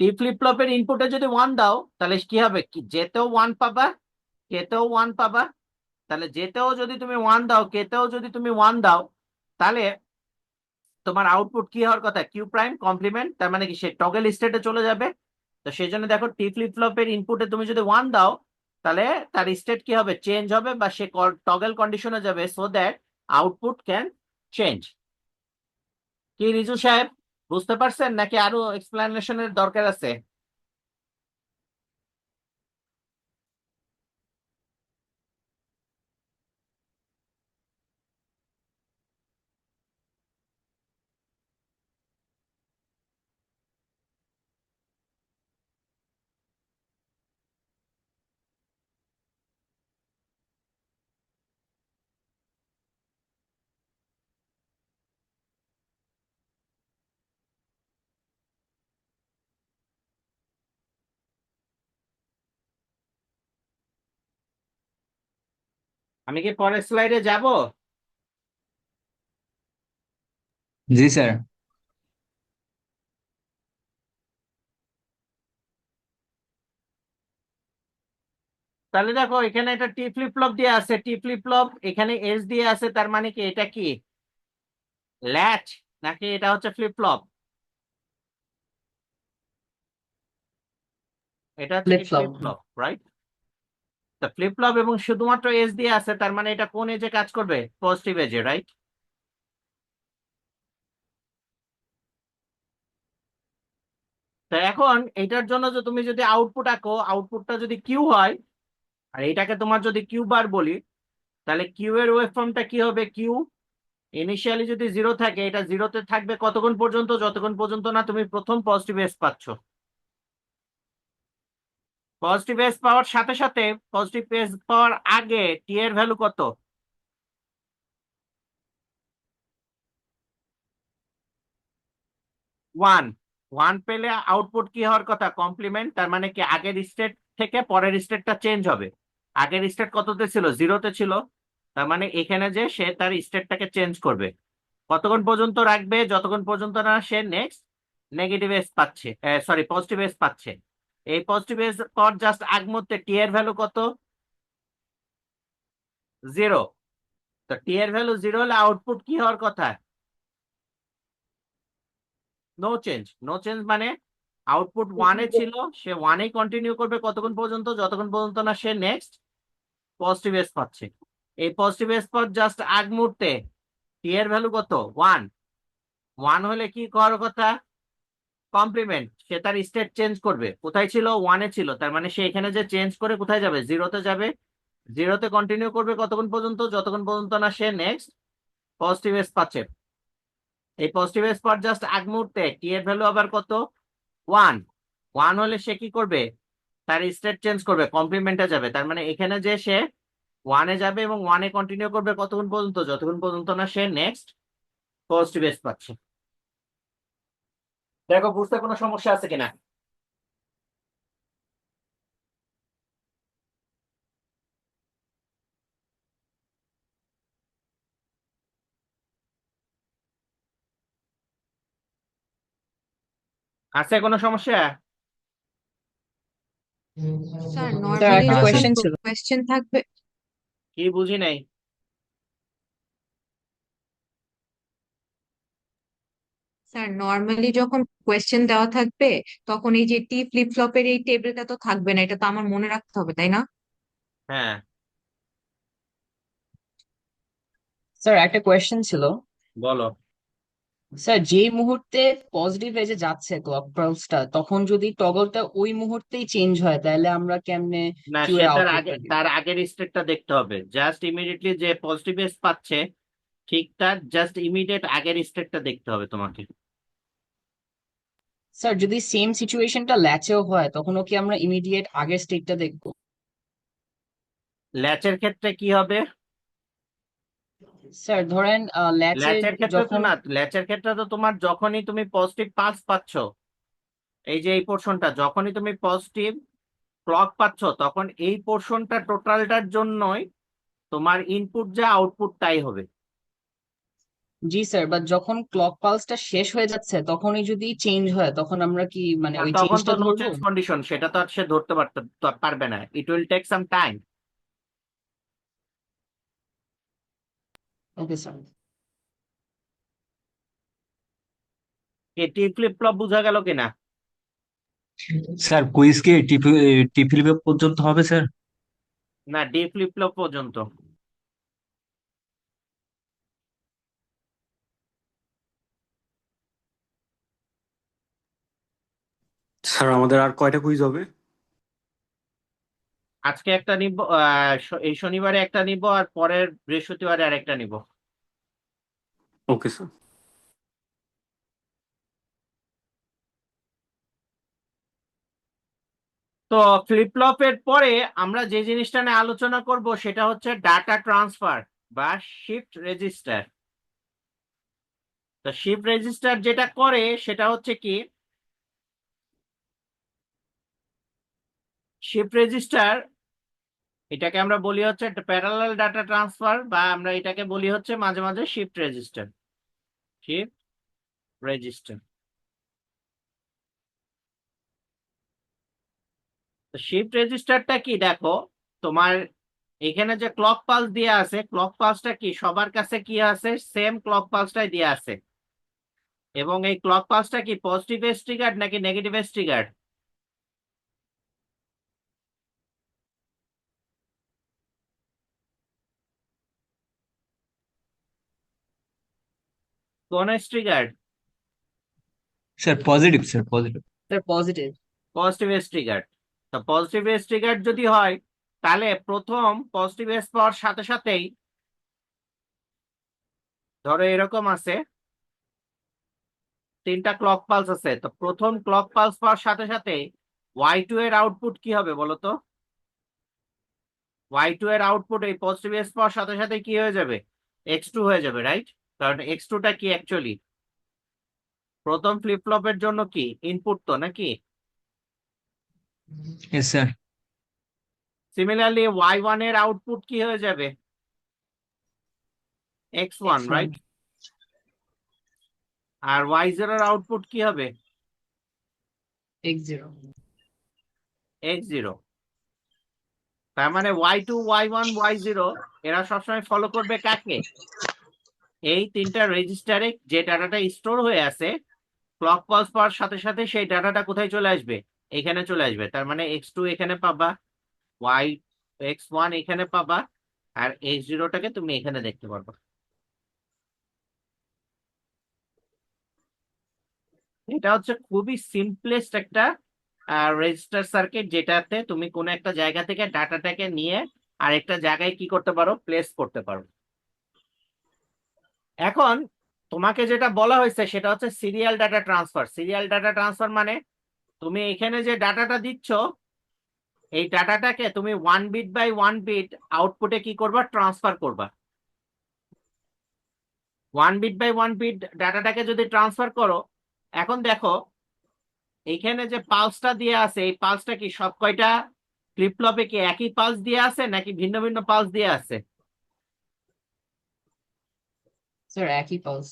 টি ফ্লিপ ফ্লপের ইনপুটে যদি 1 দাও, তাহলে কি হবে? কি যেতেও 1 পাবা, কেতেও 1 পাবা। তাহলে যেতেও যদি তুমি 1 দাও, কেতেও যদি তুমি 1 দাও, তাহলে তোমার আউটপুট কি হওয়ার কথা? Q prime complement. তার মানে কি সে টগল স্টেটে চলে যাবে। তো সেই জন্য দেখো টি ফ্লিপ ফ্লপের ইনপুটে তুমি যদি 1 দাও, তাহলে তার স্টেট কি হবে? চেঞ্জ হবে, বা সে টগল কন্ডিশনে যাবে, so that output can change. কি রিজু সাহেব, বুঝতে পারছেন নাকি আরো এক্সপ্লেনেশনের দরকার আছে? আমি কি পরের স্লাইডে যাব? জি স্যার। তাহলে দেখো এখানে একটা টি ফ্লিপ ফ্লপ দিয়ে আছে, টি ফ্লিপ ফ্লপ এখানে এস দিয়ে আছে, তার মানে কি এটা কি ল্যাচ নাকি এটা হচ্ছে ফ্লিপ ফ্লপ? এটা হচ্ছে ফ্লিপ কি ফ্লপ। Flip flop, right? তো ফ্লিপ ফ্লপ এবং শুধুমাত্র এজ দিয়ে আছে, তার মানে এটা কোন এজে কাজ করবে? পজিটিভ এজে, রাইট? তো এখন এটার জন্য যে তুমি যদি আউটপুট আঁকো, আউটপুটটা যদি কিউ হয়, আর এটাকে তোমার যদি কিউ বার বলি, তাহলে কিউ এর ওয়েভ ফর্মটা কি হবে? কিউ ইনিশিয়ালি যদি 0 থাকে, এটা 0-তে থাকবে কতক্ষণ পর্যন্ত? যতক্ষণ পর্যন্ত না তুমি প্রথম পজিটিভ এজ পাচ্ছ। পজিটিভ এজ পাওয়ার সাথে সাথে, পজিটিভ এজ পাওয়ার আগে টি এর ভ্যালু কত? 1। 1 পেলে আউটপুট কি হওয়ার কথা? কমপ্লিমেন্ট। তার মানে কি আগের স্টেট থেকে পরের স্টেটটা চেঞ্জ হবে। আগের স্টেট কততে ছিল? 0-তে ছিল। তার মানে এখানে যে সে তার স্টেটটাকে চেঞ্জ করবে, কতক্ষণ পর্যন্ত রাখবে? যতক্ষণ পর্যন্ত না সে নেক্সট নেগেটিভ এজ পাচ্ছে, সরি পজিটিভ এজ পাচ্ছে। এই পজিটিভ এজ পর জাস্ট আগ মুহূর্তে টি এর ভ্যালু কত? 0। তো টি এর ভ্যালু 0 হলে আউটপুট কি হওয়ার কথা? No change. নো চেঞ্জ মানে আউটপুট 1-এ ছিল, সে 1-এই কন্টিনিউ করবে কতক্ষণ পর্যন্ত? যতক্ষণ পর্যন্ত না সে নেক্সট পজিটিভ এজ পাচ্ছে। এই পজিটিভ এজ পর জাস্ট আগ মুহূর্তে টি এর ভ্যালু কত? 1। 1 হলে কি করার কথা? কমপ্লিমেন্ট। সে তার স্টেট চেঞ্জ করবে। কোথায় ছিল? 1-এ ছিল। তার মানে সে এখানে যে চেঞ্জ করে কোথায় যাবে? 0-তে যাবে। জিরোতে কন্টিনিউ করবে কতক্ষণ পর্যন্ত, যতক্ষণ পর্যন্ত না সে নেক্সট পজিটিভ এজ পাচ্ছে। এই পজিটিভ এজ পাওয়ার জাস্ট আগ মুহূর্তে টি এর ভ্যালু আবার কত, 1। 1 হলে সে কি করবে, তার স্টেট চেঞ্জ করবে, কমপ্লিমেন্টে যাবে। তার মানে এখানে যে সে 1-এ যাবে এবং 1-এ কন্টিনিউ করবে কতক্ষণ পর্যন্ত, যতক্ষণ পর্যন্ত না সে নেক্সট পজিটিভ এজ পাচ্ছে। দেখো বুঝতে কোনো সমস্যা আছে কিনা। আছে কোনো সমস্যা? স্যার স্যার নর্মালি একটা না যখন স্যার। কোয়েশ্চেন ছিল। কোয়েশ্চেন থাকবে, কি বুঝি নাই। স্যার নর্মালি যখন কোয়েশ্চেন দেওয়া থাকবে তখন এই যে টি ফ্লিপ ফ্লপের এই টেবিলটা তো থাকবে না, এটা তো আমার মনে রাখতে হবে তাই না? হ্যাঁ স্যার একটা কোয়েশ্চেন ছিল। বলো। স্যার যেই মুহূর্তে পজিটিভ এজে যাচ্ছে ক্লক পালসটা, তখন যদি টগলটা ওই মুহূর্তেই চেঞ্জ হয় তাহলে আমরা কেমনে না, কিউ সে এর তার আগে, আউটপুটটা দিব? তার আগের স্টেটটা দেখতে হবে। জাস্ট ইমিডিয়েটলি যে পজিটিভ এজ পাচ্ছে, ঠিক তার জাস্ট ইমিডিয়েট আগের স্টেটটা দেখতে হবে তোমাকে। স্যার যদি সেম সিচুয়েশনটা ল্যাচেও হয় তখনও কি আমরা ইমিডিয়েট আগের স্টেটটা দেখবো? ল্যাচের ক্ষেত্রে কি হবে? স্যার ধরেন ল্যাচে ল্যাচের ক্ষেত্রে তো যখন, না, ল্যাচের ক্ষেত্রে তো তোমার যখনই তুমি পজিটিভ পালস পাচ্ছ, এই যে এই পোর্শনটা যখনই তুমি পজিটিভ ক্লক পাচ্ছ, তখন এই পোর্শনটা টোটালটার জন্যই তোমার ইনপুট যা আউটপুট তাই হবে। জি স্যার, বাট যখন ক্লক পালসটা শেষ হয়ে যাচ্ছে তখনই যদি চেঞ্জ হয় তখন আমরা কি মানে আর ওই তখন তো চেঞ্জটা নো ধরবো? চেঞ্জ কন্ডিশন, সেটা তো আর সে ধরতে পারবে না। It will take some time. Okay sir. এটি ফ্লিপ ফ্লপ বোঝা গেল কিনা? স্যার কুইজ কি টি ফ্লিপ পর্যন্ত হবে স্যার? না, ডি ফ্লিপ ফ্লপ পর্যন্ত। স্যার আমাদের আর কয়টা কুইজ হবে? আজকে একটা নিব, এই শনিবারে একটা নিব, আর পরের বৃহস্পতিবারে আরেকটা নিব। Okay sir. তো ফ্লিপ ফ্লপের পরে আমরা যে জিনিসটা নিয়ে আলোচনা করব সেটা হচ্ছে ডাটা ট্রান্সফার বা শিফট রেজিস্টার। তো শিফট রেজিস্টার যেটা করে সেটা হচ্ছে কি, শিফট রেজিস্টার এটাকে আমরা বলি হচ্ছে প্যারালাল ডাটা ট্রান্সফার, বা আমরা এটাকে বলি হচ্ছে মাঝে মাঝে শিফট রেজিস্টার। Shift register. তো শিফট রেজিস্টারটা কি দেখো, তোমার এখানে যে ক্লক পালস দিয়ে আছে, ক্লক পালসটা কি সবার কাছে কি আছে, সেম ক্লক পালসটাই দিয়ে আছে। এবং এই ক্লক পালসটা কি পজিটিভ এজ ট্রিগার্ড নাকি নেগেটিভ এজ ট্রিগার্ড? কোন edge triggered? Sir positive, sir positive. Sir positive. Positive edge triggered. তো পজিটিভ এজ ট্রিগার্ড যদি হয়, তাহলে প্রথম পজিটিভ এজ পাওয়ার সাথে সাথেই, ধরো এরকম আছে, 3টা ক্লক পালস আছে, তো প্রথম ক্লক পালস পাওয়ার সাথে সাথে y2 এর আউটপুট কি হবে বলো তো? y2 এর আউটপুট এই পজিটিভ এজ পাওয়ার সাথে সাথে কি হয়ে যাবে, x2 হয়ে যাবে, রাইট? কারণ x2টা কি অ্যাকচুয়ালি প্রথম ফ্লিপ ফ্লপের জন্য কি ইনপুট তো নাকি? Yes sir. সিমিলারলি y1 এর আউটপুট কি হয়ে যাবে, x1, X1 রাইট? আর y0 এর আউটপুট কি হবে, X0। x0। তার মানে y2 y1 y0 এরা সবসময় ফলো করবে কাকে, এই 3টা রেজিস্টারে যে ডাটাটা স্টোর হয়ে আছে, ক্লক পালস পাওয়ার সাথে সাথে সেই ডাটাটা কোথায় চলে আসবে, এখানে চলে আসবে। তার মানে x2 এখানে পাবা, y x1 এখানে পাবা, আর x0টাকে তুমি এখানে দেখতে পারবা। এটা হচ্ছে খুবই সিম্পলেস্ট একটা রেজিস্টার সার্কিট, যেটাতে তুমি কোনো একটা জায়গা থেকে ডাটাটাকে নিয়ে আরেকটা জায়গায় কি করতে পারো, প্লেস করতে পারো। এখন তোমাকে যেটা বলা হয়েছে সেটা হচ্ছে serial data transfer. Serial data transfer মানে তুমি এখানে যে ডাটাটা দিচ্ছ, এই ডাটাটাকে তুমি 1 বিট বাই 1 বিট আউটপুটে কি করবা, ট্রান্সফার করবা। 1 বিট বাই 1 বিট ডাটাটাকে যদি ট্রান্সফার করো, এখন দেখো এইখানে যে পালসটা দিয়ে আছে, এই পালসটা কি সব কয়টা ফ্লিপ ফ্লপে কি একই পালস দিয়ে আছে নাকি ভিন্ন ভিন্ন পালস দিয়ে আছে? স্যার একই পালস।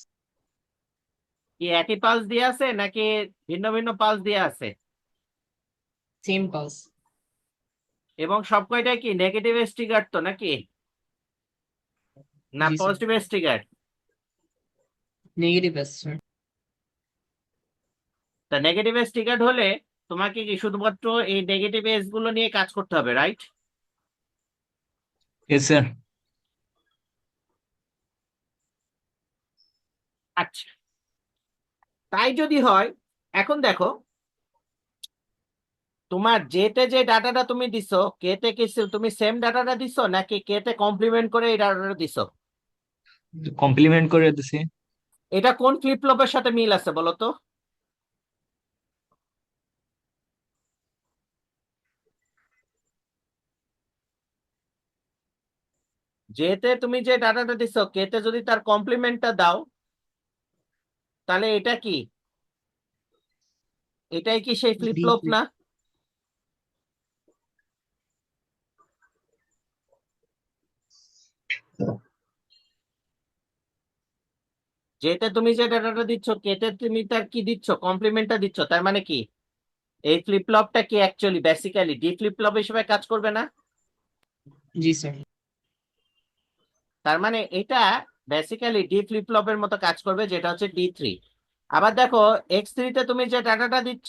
কি একই পালস দিয়ে আছে নাকি ভিন্ন ভিন্ন পালস দিয়ে আছে? Same pulse. এবং সব কয়টাই কি নেগেটিভ স্টিকার তো নাকি, না জি স্যার। পজিটিভ স্টিকার? Negative sir. তা নেগেটিভ স্টিকার হলে তোমাকে কি শুধুমাত্র এই নেগেটিভ এজ গুলো নিয়ে কাজ করতে হবে, রাইট? Yes sir. আচ্ছা, তাই যদি হয়, এখন দেখো তোমার যেতে যে ডাটাটা তুমি দিছো, কেতে কি তুমি সেম ডাটাটা দিছো নাকি কেতে কমপ্লিমেন্ট করে এই ডাটাটা দিছো? কমপ্লিমেন্ট করে দিছি। এটা কোন ফ্লিপ ফ্লপের সাথে মিল আছে বলো তো? যেতে তুমি যে ডাটাটা দিছো, কেতে যদি তার কমপ্লিমেন্টটা দাও, তাহলে এটা কি, এটাই কি সেই ফ্লিপ ডি ফ্লপ না? যেতে তুমি যে ডাটাটা দিচ্ছ, কেতে তুমি তার কি দিচ্ছ, কমপ্লিমেন্টটা দিচ্ছ, তার মানে কি এই ফ্লিপ ফ্লপটা কি actually basically D flip flop হিসেবে কাজ করবে না? জি স্যার। তার মানে এটা বেসিক্যালি ডি ফ্লিপ ফ্লপের মতো কাজ করবে, যেটা হচ্ছে D3। আবার দেখো X3 তে তুমি যে ডাটাটা দিচ্ছ,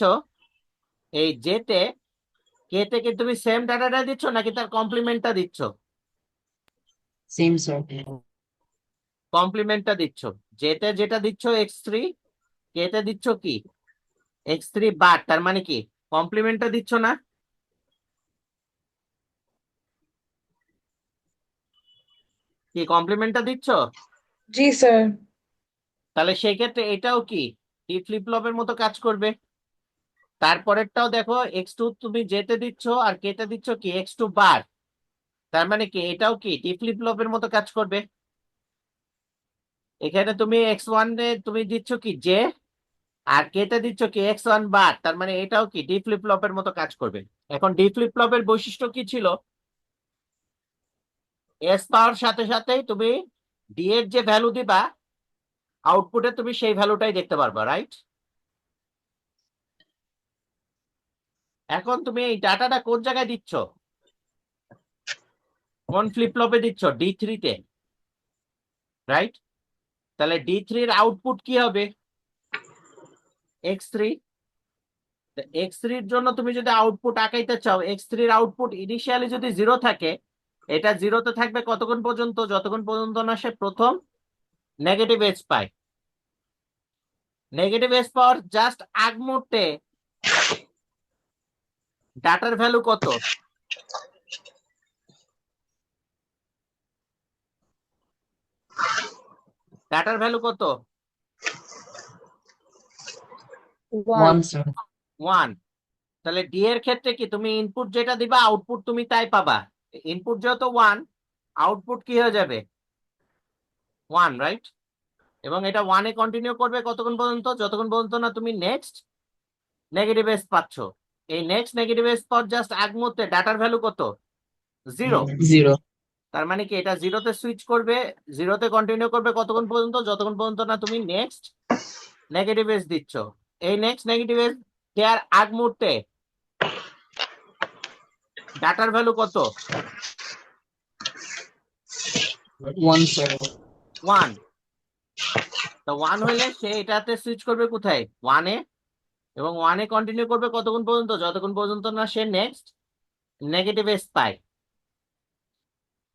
এই জেতে, কে থেকে তুমি সেম ডাটাটা দিচ্ছ নাকি তার কমপ্লিমেন্টটা দিচ্ছ? Same sir. কমপ্লিমেন্টটা দিচ্ছ। জেতে যেটা দিচ্ছ X3, কেতে দিচ্ছ কি X3 বাট, তার মানে কি কমপ্লিমেন্টটা দিচ্ছ না? কি কমপ্লিমেন্টটা দিচ্ছ? জি স্যার। তাহলে সেই ক্ষেত্রে এটাও কি ডি ফ্লিপ ফ্লপের মতো কাজ করবে। তারপরেরটাও দেখো, X2 তুমি যেতে দিচ্ছ আর কেতে দিচ্ছ কি X2 বার, তার মানে কি এটাও কি ডি ফ্লিপ ফ্লপের মতো কাজ করবে। এখানে তুমি X1 এ তুমি দিচ্ছ কি জে, আর কেতে দিচ্ছ কি X1 বার, তার মানে এটাও কি ডি ফ্লিপ ফ্লপের মতো কাজ করবে। এখন ডি ফ্লিপ ফ্লপের বৈশিষ্ট্য কি ছিল, এস পাওয়ার সাথে সাথেই তুমি ডি এর যে ভ্যালু দিবা, আউটপুটে তুমি সেই ভ্যালুটাই দেখতে পারবা, রাইট? এখন তুমি এই ডাটাটা কোন জায়গায় দিচ্ছ, কোন ফ্লিপ ফ্লপে দিচ্ছ, D3 তে, রাইট? তাহলে D3-র আউটপুট কি হবে, X3। X3-র জন্য তুমি যদি আউটপুট আঁকাইতে চাও, X3-র আউটপুট ইনিশিয়ালি যদি 0 থাকে, এটা 0-তে থাকবে কতক্ষণ পর্যন্ত, যতক্ষণ পর্যন্ত না সে প্রথম নেগেটিভ এজ পায়। নেগেটিভ এজ পাওয়ার জাস্ট আগ মুহূর্তে ডাটার ভ্যালু কত, ডাটার ভ্যালু কত? 1 স্যার। 1। তাহলে ডি এর ক্ষেত্রে কি তুমি ইনপুট যেটা দিবা আউটপুট তুমি তাই পাবা। ইনপুট যেহেতু 1, আউটপুট কি হয়ে যাবে 1, রাইট? এবং এটা 1-এ কন্টিনিউ করবে কতক্ষণ পর্যন্ত, যতক্ষণ পর্যন্ত না তুমি নেক্সট নেগেটিভ এজ পাচ্ছ। এই নেক্সট নেগেটিভ এজ পর জাস্ট আগ মুহূর্তে ডাটার ভ্যালু কত, 0। 0। তার মানে কি এটা 0-তে সুইচ করবে, 0-তে কন্টিনিউ করবে কতক্ষণ পর্যন্ত, যতক্ষণ পর্যন্ত না তুমি নেক্সট নেগেটিভ এজ দিচ্ছ। এই নেক্সট নেগেটিভ এজ দেওয়ার আগ মুহূর্তে ডাটার ভ্যালু কত, 1 স্যার। 1। তো 1 হইলে সে এটাতে সুইচ করবে কোথায়, 1-এ, এবং 1-এ কন্টিনিউ করবে কতক্ষণ পর্যন্ত, যতক্ষণ পর্যন্ত না সে নেক্সট নেগেটিভ এজ পায়।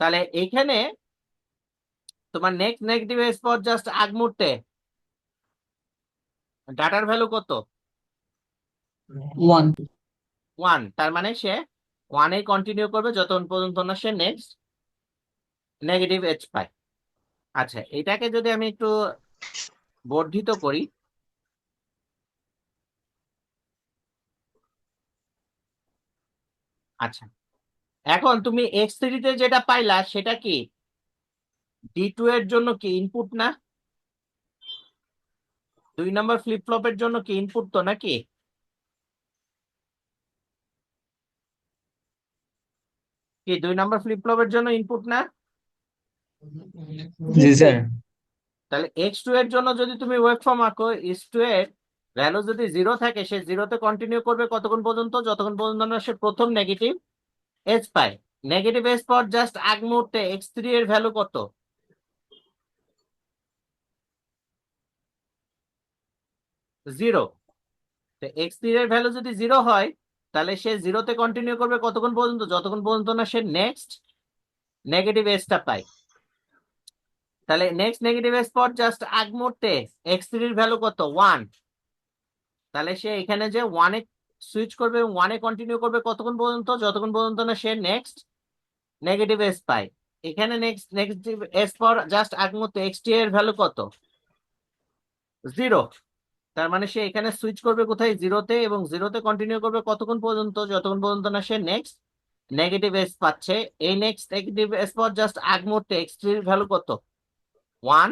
তাহলে এইখানে তোমার নেক্সট নেগেটিভ এজ পর জাস্ট আগ মুহূর্তে ডাটার ভ্যালু কত, 1। 1। তার মানে সে ওয়ানে কন্টিনিউ করবে যতক্ষণ পর্যন্ত না সে নেক্সট নেগেটিভ এজ পায়। আচ্ছা, এটাকে যদি আমি একটু বর্ধিত করি, আচ্ছা, এখন তুমি এক্স থ্রিতে যেটা পাইলা সেটা কি D2 এর জন্য কি ইনপুট না? 2 নম্বর ফ্লিপ ফ্লপের জন্য কি ইনপুট তো নাকি? কি 2 নম্বর ফ্লিপ ফ্লপের জন্য ইনপুট না? জি স্যার। তাহলে x2 এর জন্য যদি তুমি ওয়েব ফর্ম আঁকো, x2 এর ভ্যালু যদি 0 থাকে, সে 0-তে কন্টিনিউ করবে কতক্ষণ পর্যন্ত? যতক্ষণ পর্যন্ত না সে প্রথম নেগেটিভ এজ পায়। নেগেটিভ এজ পাওয়ার জাস্ট আগ মুহূর্তে x3 এর ভ্যালু কত? 0। তো x3 এর ভ্যালু যদি 0 হয়, তাহলে সে 0-তে কন্টিনিউ করবে কতক্ষণ পর্যন্ত? যতক্ষণ পর্যন্ত না সে নেক্সট নেগেটিভ এজটা পায়। তাহলে নেক্সট নেগেটিভ এজ পাওয়ার জাস্ট আগ মুহূর্তে x3 এর ভ্যালু কত? 1। তাহলে সে এখানে যে 1-এ সুইচ করবে এবং 1-এ কন্টিনিউ করবে কতক্ষণ পর্যন্ত? যতক্ষণ পর্যন্ত না সে নেক্সট নেগেটিভ এজ পায়। এখানে নেক্সট নেগেটিভ এজ পাওয়ার জাস্ট আগ মুহূর্তে x3 এর ভ্যালু কত? 0। তার মানে সে এখানে সুইচ করবে কোথায়? 0-তে, এবং 0-তে কন্টিনিউ করবে কতক্ষণ পর্যন্ত? যতক্ষণ পর্যন্ত না সে নেক্সট নেগেটিভ এজ পাচ্ছে। এই নেক্সট নেগেটিভ এজ পাওয়ার জাস্ট আগ মুহূর্তে x3 এর ভ্যালু কত? 1।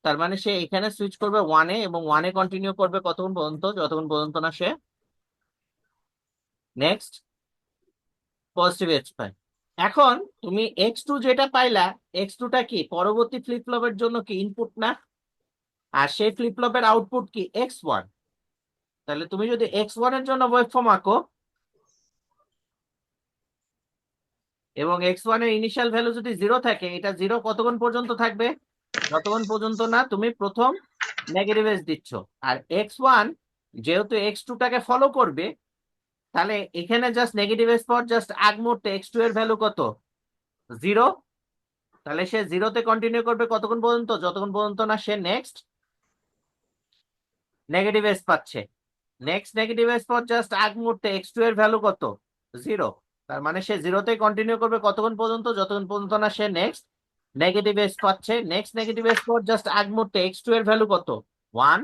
তার মানে সে এখানে সুইচ করবে 1-এ, এবং 1-এ কন্টিনিউ করবে কতক্ষণ পর্যন্ত? যতক্ষণ পর্যন্ত না সে নেক্সট পজিটিভ এজ পায়। এখন তুমি x2 যেটা পাইলা, x2টা কি পরবর্তী ফ্লিপ ফ্লপের জন্য কি ইনপুট না? আর সেই ফ্লিপ ফ্লপের আউটপুট কি x1। তাহলে তুমি যদি x1 এর জন্য ওয়েব ফর্ম আঁকো, এবং x1 এর ইনিশিয়াল ভ্যালু যদি 0 থাকে, এটা 0 কতক্ষণ পর্যন্ত থাকবে? যতক্ষণ পর্যন্ত না তুমি প্রথম নেগেটিভ এজ দিচ্ছ। আর x1 যেহেতু x2টাকে ফলো করবে, তাহলে এখানে জাস্ট নেগেটিভ এজ পাওয়ার জাস্ট আগ মুহূর্তে x2 এর ভ্যালু কত? 0। তাহলে সে 0-তে কন্টিনিউ করবে কতক্ষণ পর্যন্ত? যতক্ষণ পর্যন্ত না সে নেক্সট নেগেটিভ এজ পাচ্ছে। নেক্সট নেগেটিভ এজ পাওয়ার জাস্ট আগ মুহূর্তে x2 এর ভ্যালু কত? 0। তার মানে সে 0-তে কন্টিনিউ করবে কতক্ষণ পর্যন্ত? যতক্ষণ পর্যন্ত না সে নেক্সট নেগেটিভ এজ পাচ্ছে। নেক্সট নেগেটিভ এজ পাওয়ার জাস্ট আগ মুহূর্তে x2 এর ভ্যালু কত? 1।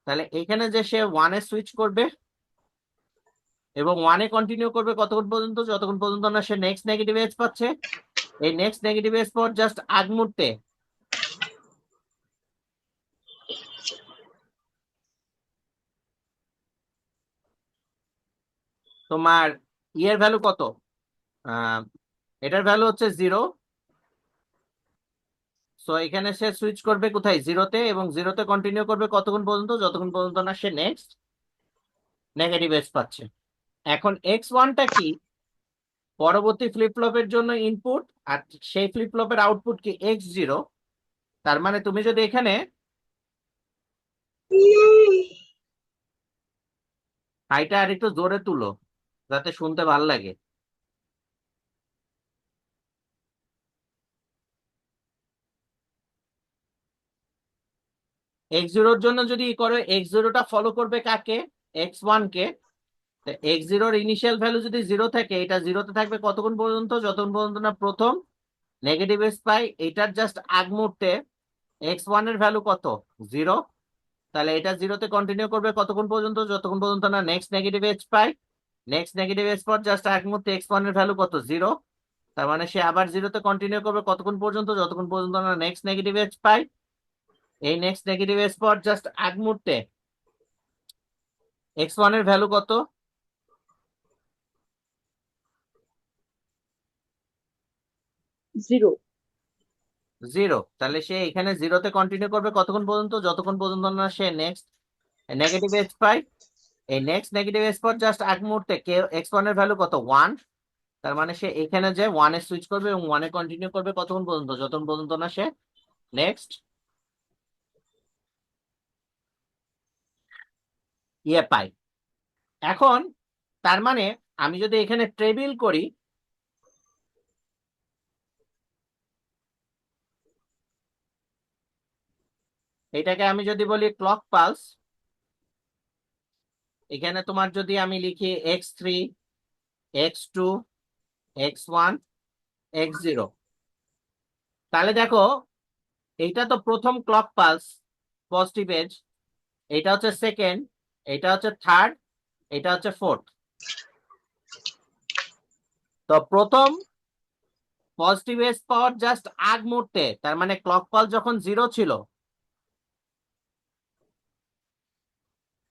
তাহলে এখানে যে সে 1-এ সুইচ করবে এবং 1-এ কন্টিনিউ করবে কতক্ষণ পর্যন্ত? যতক্ষণ পর্যন্ত না সে নেক্সট নেগেটিভ এজ পাচ্ছে। এই নেক্সট নেগেটিভ এজ পাওয়ার জাস্ট আগ মুহূর্তে তোমার ইয়ের ভ্যালু কত? আহ এটার ভ্যালু হচ্ছে 0। সো এখানে সে সুইচ করবে কোথায়? 0-তে, এবং 0-তে কন্টিনিউ করবে কতক্ষণ পর্যন্ত? যতক্ষণ পর্যন্ত না সে নেক্সট নেগেটিভ এজ পাচ্ছে। এখন x1টা কি পরবর্তী ফ্লিপ ফ্লপের জন্য ইনপুট, আর সেই ফ্লিপ ফ্লপের আউটপুট কি x0। তার মানে তুমি যদি এখানে হাইটা আর একটু জোরে তুলো যাতে শুনতে ভালো লাগে। x0-র জন্য যদি করো, x0টা ফলো করবে কাকে? x1-কে। x0-র ইনিশিয়াল ভ্যালু যদি 0 থাকে, এটা 0-তে থাকবে কতক্ষণ পর্যন্ত? যতক্ষণ পর্যন্ত না প্রথম নেগেটিভ এজ পাই। এটার জাস্ট আগ মুহূর্তে x1 এর ভ্যালু কত? 0। তাহলে এটা 0-তে কন্টিনিউ করবে কতক্ষণ পর্যন্ত? যতক্ষণ পর্যন্ত না নেক্সট নেগেটিভ এজ পাই। নেক্সট নেগেটিভ এজ পর জাস্ট আগ মুহূর্তে x1 এর ভ্যালু কত? 0। তার মানে সে আবার 0-তে কন্টিনিউ করবে কতক্ষণ পর্যন্ত? যতক্ষণ পর্যন্ত না নেক্সট নেগেটিভ এজ পাই। এই নেক্সট নেগেটিভ এজ পর জাস্ট আগ মুহূর্তে x1 এর ভ্যালু কত? 0। তাহলে সে এখানে 0-তে কন্টিনিউ করবে কতক্ষণ পর্যন্ত? যতক্ষণ পর্যন্ত না সে নেক্সট নেগেটিভ এজ পাই। এই নেক্সট নেগেটিভ এজ পর জাস্ট আগ মুহূর্তে x1 এর ভ্যালু কত? 1। তার মানে সে এখানে যে 1-এ সুইচ করবে এবং 1-এ কন্টিনিউ করবে কতক্ষণ পর্যন্ত? যতক্ষণ পর্যন্ত না সে নেক্সট ইয়ে পাই। এখন তার মানে আমি যদি এখানে টেবিল করি, এটাকে আমি যদি বলি ক্লক পালস, এখানে তোমার যদি আমি লিখি x3, x2, x1, x0। তাহলে দেখো এইটা তো প্রথম ক্লক পালস, পজিটিভ এজ, এটা হচ্ছে সেকেন্ড, এটা হচ্ছে থার্ড, এটা হচ্ছে ফোর্থ। তো প্রথম পজিটিভ এজ পাওয়ার জাস্ট আগ মুহূর্তে, তার মানে ক্লক পালস যখন 0 ছিল,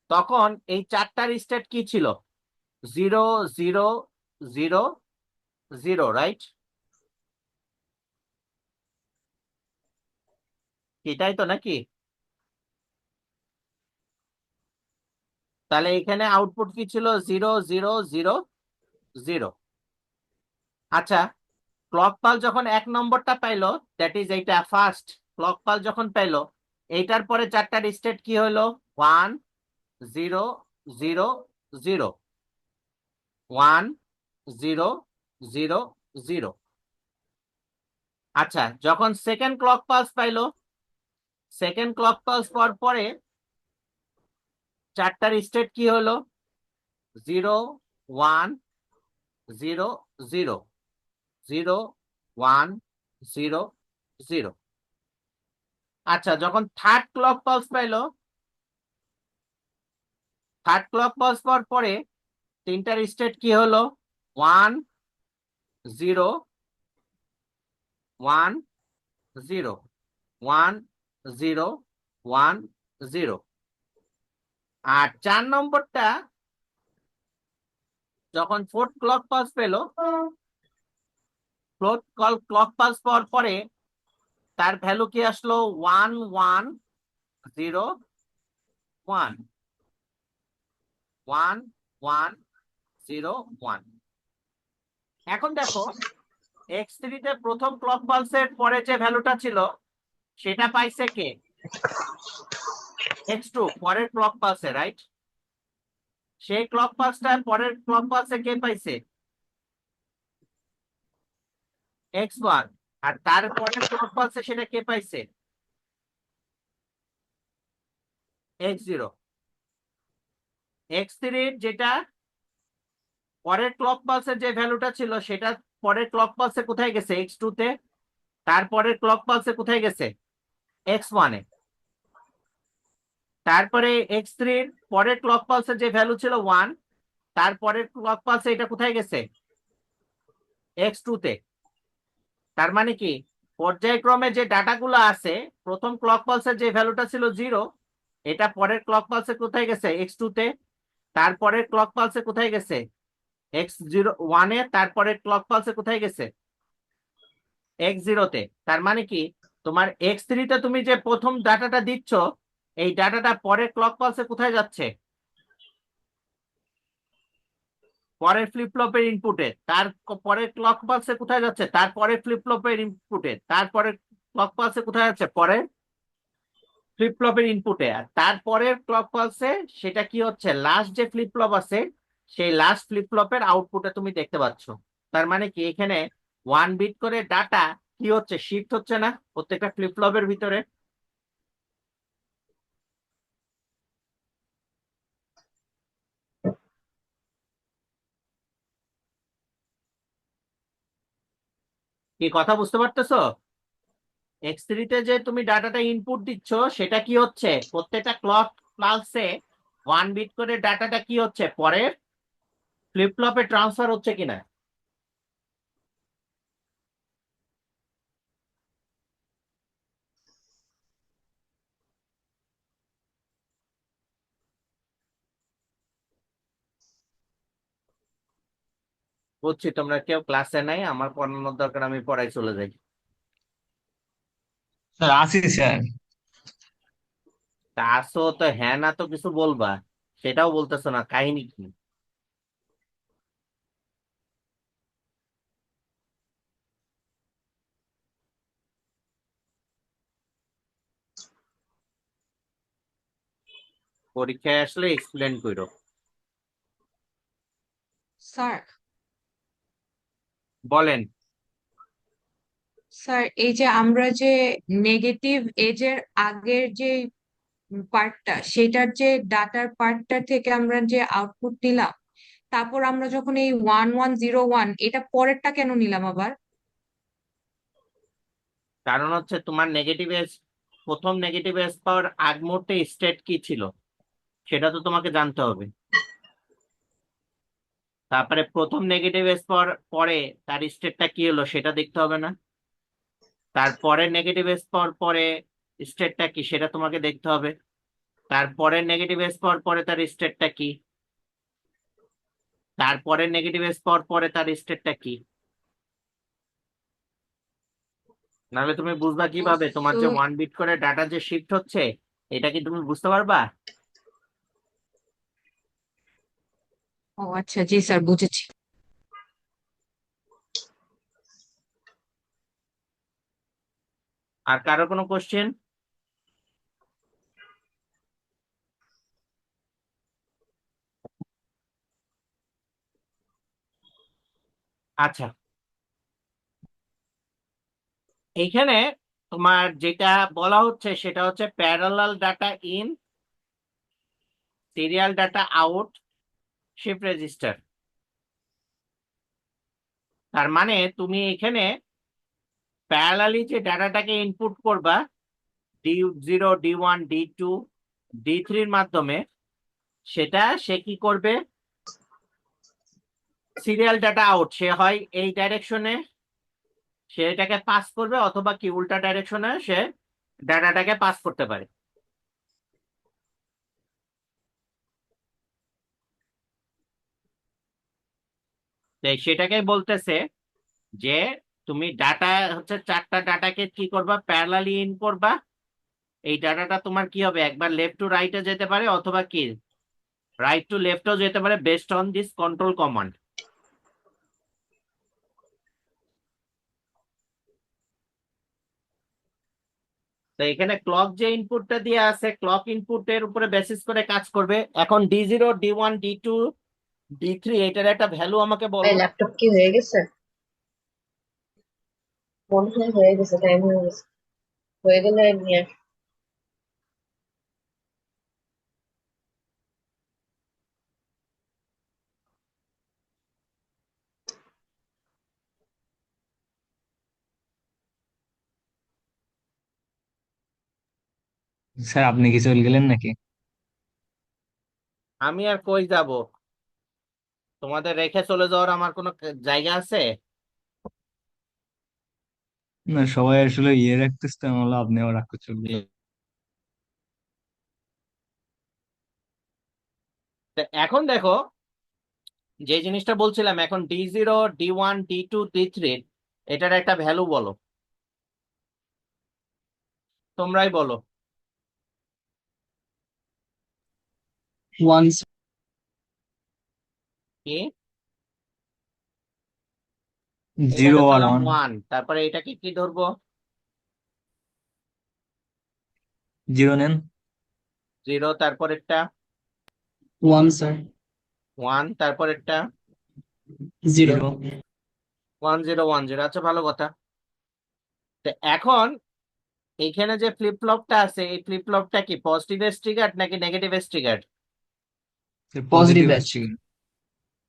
তখন এই চারটার স্টেট কি ছিল? 0, 0, 0, 0, রাইট? এটাই তো নাকি? তাহলে এখানে আউটপুট কি ছিল? 0, 0, 0, 0। আচ্ছা, ক্লক পাল যখন 1 নম্বরটা পাইলো, দ্যাট ইজ এইটা ফার্স্ট ক্লক পাল যখন পাইলো, এইটার পরে চারটার স্টেট কি হলো? 1, 0, 0, 0, 1, 0, 0, 0। আচ্ছা, যখন সেকেন্ড ক্লক পালস পাইলো, সেকেন্ড ক্লক পালস পাওয়ার পরে চারটার স্টেট কি হলো? 0, 1, 0, 0, 0, 1, 0, 0। আচ্ছা, যখন থার্ড ক্লক পালস পাইলো, থার্ড ক্লক পালস পাওয়ার পরে তিনটার স্টেট কি হলো? 1, 0, 1, 0, 1, 0, 1, 0। আর 4 নম্বরটা যখন ফোর্থ ক্লক পালস পেলো, ফোর্থ ক্লক পালস পাওয়ার পরে তার ভ্যালু কি আসলো? 1, 1, 0, 1, 1, 1, 0, 1। এখন দেখো x3 তে প্রথম ক্লক পালসের পরে যে ভ্যালুটা ছিল সেটা পাইছে কে? x2 পরের ক্লক পালসে, রাইট? সেই ক্লক পালসটা পরের ক্লক পালসে কে পাইছে? x1। আর তার পরের ক্লক পালসে সেটা কে পাইছে? x0। x3 যেটা পরের ক্লক পালসের যে ভ্যালুটা ছিল সেটা পরের ক্লক পালসে কোথায় গেছে? x2 তে। তারপরের ক্লক পালসে কোথায় গেছে? x1 এ। তারপরে x3 এর পরের ক্লক পালসের যে ভ্যালু ছিল 1, তারপরের ক্লক পালসে এটা কোথায় গেছে? x2 তে। তার মানে কি পর্যায়ক্রমে যে ডাটাগুলো আছে, প্রথম ক্লক পালসের যে ভ্যালুটা ছিল 0, এটা পরের ক্লক পালসে কোথায় গেছে? x2 তে। তারপরের ক্লক পালসে কোথায় গেছে? x1 এ। তারপরের ক্লক পালসে কোথায় গেছে? x0 তে। তার মানে কি তোমার x3 তে তুমি যে প্রথম ডাটাটা দিচ্ছ, এই ডাটাটা পরের ক্লক পালসে কোথায় যাচ্ছে? পরের ফ্লিপ ফ্লপের ইনপুটে। তার পরের ক্লক পালসে কোথায় যাচ্ছে? তারপরে ফ্লিপ ফ্লপের ইনপুটে। তারপরে ক্লক পালসে কোথায় যাচ্ছে? পরের ফ্লিপ ফ্লপের ইনপুটে। আর তারপরের ক্লক পালসে সেটা কি হচ্ছে? লাস্ট যে ফ্লিপ ফ্লপ আছে, সেই লাস্ট ফ্লিপ ফ্লপের আউটপুটে তুমি দেখতে পাচ্ছ। তার মানে কি এখানে 1 বিট করে ডাটা কি হচ্ছে? শিফট হচ্ছে না প্রত্যেকটা ফ্লিপ ফ্লপের ভিতরে? কি কথা বুঝতে পারতেছো? x3 তে যে তুমি ডাটাটা ইনপুট দিচ্ছ সেটা কি হচ্ছে? প্রত্যেকটা ক্লক পালসে 1 বিট করে ডাটাটা কি হচ্ছে? পরের ফ্লিপ ফ্লপে ট্রান্সফার হচ্ছে কিনা? বুঝছি তোমরা কেউ ক্লাসে নাই, আমার পড়ানোর দরকার, আমি পড়াই চলে যাই। স্যার আসি স্যার। তা আসো তো, হ্যাঁ না তো কিছু বলবা, সেটাও বলতেছো না, কাহিনী কি? পরীক্ষায় আসলে এক্সপ্লেন করো। স্যার বলেন। স্যার এই যে আমরা যে নেগেটিভ এজের আগের যে পার্টটা, সেটার যে ডাটার পার্টটা থেকে আমরা যে আউটপুট দিলাম, তারপর আমরা যখন এই 1101 এটা পরেরটা কেন নিলাম আবার? কারণ হচ্ছে তোমার নেগেটিভ এজ, প্রথম নেগেটিভ এজ পাওয়ার আগ মুহূর্তে স্টেট কি ছিল সেটা তো তোমাকে জানতে হবে। তারপরে প্রথম নেগেটিভ এজ পাওয়ার পরে তার স্টেটটা কি হলো সেটা দেখতে হবে না? তারপরে নেগেটিভ এজ পাওয়ার পরে স্টেটটা কি সেটা তোমাকে দেখতে হবে। তারপরে নেগেটিভ এজ পাওয়ার পরে তার স্টেটটা কি, তারপরে নেগেটিভ এজ পাওয়ার পরে তার স্টেটটা কি। নাহলে তুমি বুঝবা কিভাবে তোমার সো যে 1 বিট করে ডাটা যে শিফট হচ্ছে, এটা কি তুমি বুঝতে পারবা? ও আচ্ছা, জি স্যার, বুঝেছি। আর কারো কোনো কোশ্চেন? আচ্ছা, এইখানে তোমার যেটা বলা হচ্ছে সেটা হচ্ছে parallel data in, serial data out, shift register. তার মানে তুমি এখানে প্যারালালি যে ডাটাটাকে ইনপুট করবা D0, D1, D2, D3 মাধ্যমে, সেটা সে কি করবে, সিরিয়াল ডাটা আউট সে হয় এই ডাইরেকশনে সে এটাকে পাস করবে, অথবা কি উল্টা ডাইরেকশনে সে ডাটাটাকে পাস করতে পারে। তাই সেটাকেই বলতেছে যে তুমি ডাটা হচ্ছে চারটা ডাটাকে কি করবা, প্যারালালি ইন করবা। এই ডাটাটা তোমার কি হবে, একবার লেফট টু রাইটে যেতে পারে, অথবা কি রাইট টু লেফটও যেতে পারে, based on this control command. তো এখানে ক্লক যে ইনপুটটা দিয়ে আছে, ক্লক ইনপুটের উপরে বেসিস করে কাজ করবে। এখন D0, D1, D2, D3 এটার একটা ভ্যালু আমাকে বলো। ভাই ল্যাপটপ কি হয়ে গেছে? মনে হয় হয়ে গেছে, টাইম হয়ে গেছে। হয়ে গেলে নিয়ে আস। স্যার আপনি কি চলে গেলেন নাকি? আমি আর কই যাব, তোমাদের রেখে চলে যাওয়ার আমার কোনো জায়গা আছে? না, সবাই আসলে ইয়ে রাখতেছে তো, আমি বললাম আপনি আবার রাগ করে চলে গেলেন। তো এখন দেখো, যে জিনিসটা বলছিলাম, এখন D0, D1, D2, D3 এটার একটা ভ্যালু বলো, তোমরাই বলো। 1 কি? জিরো এটাকে আর ধরলাম ওয়ান। 1, তারপরে এটাকে কি ধরবো? জিরো নেন। 0, তারপরেরটা 1 স্যার। 1, তারপরেরটা 0 জিরো। 1010। আচ্ছা, ভালো কথা। তো এখন এইখানে যে ফ্লিপ ফ্লপটা আছে, এই ফ্লিপ ফ্লপটা কি পজিটিভ এজ ট্রিগার্ড নাকি negative edge triggered? Positive positive edge. আসছে।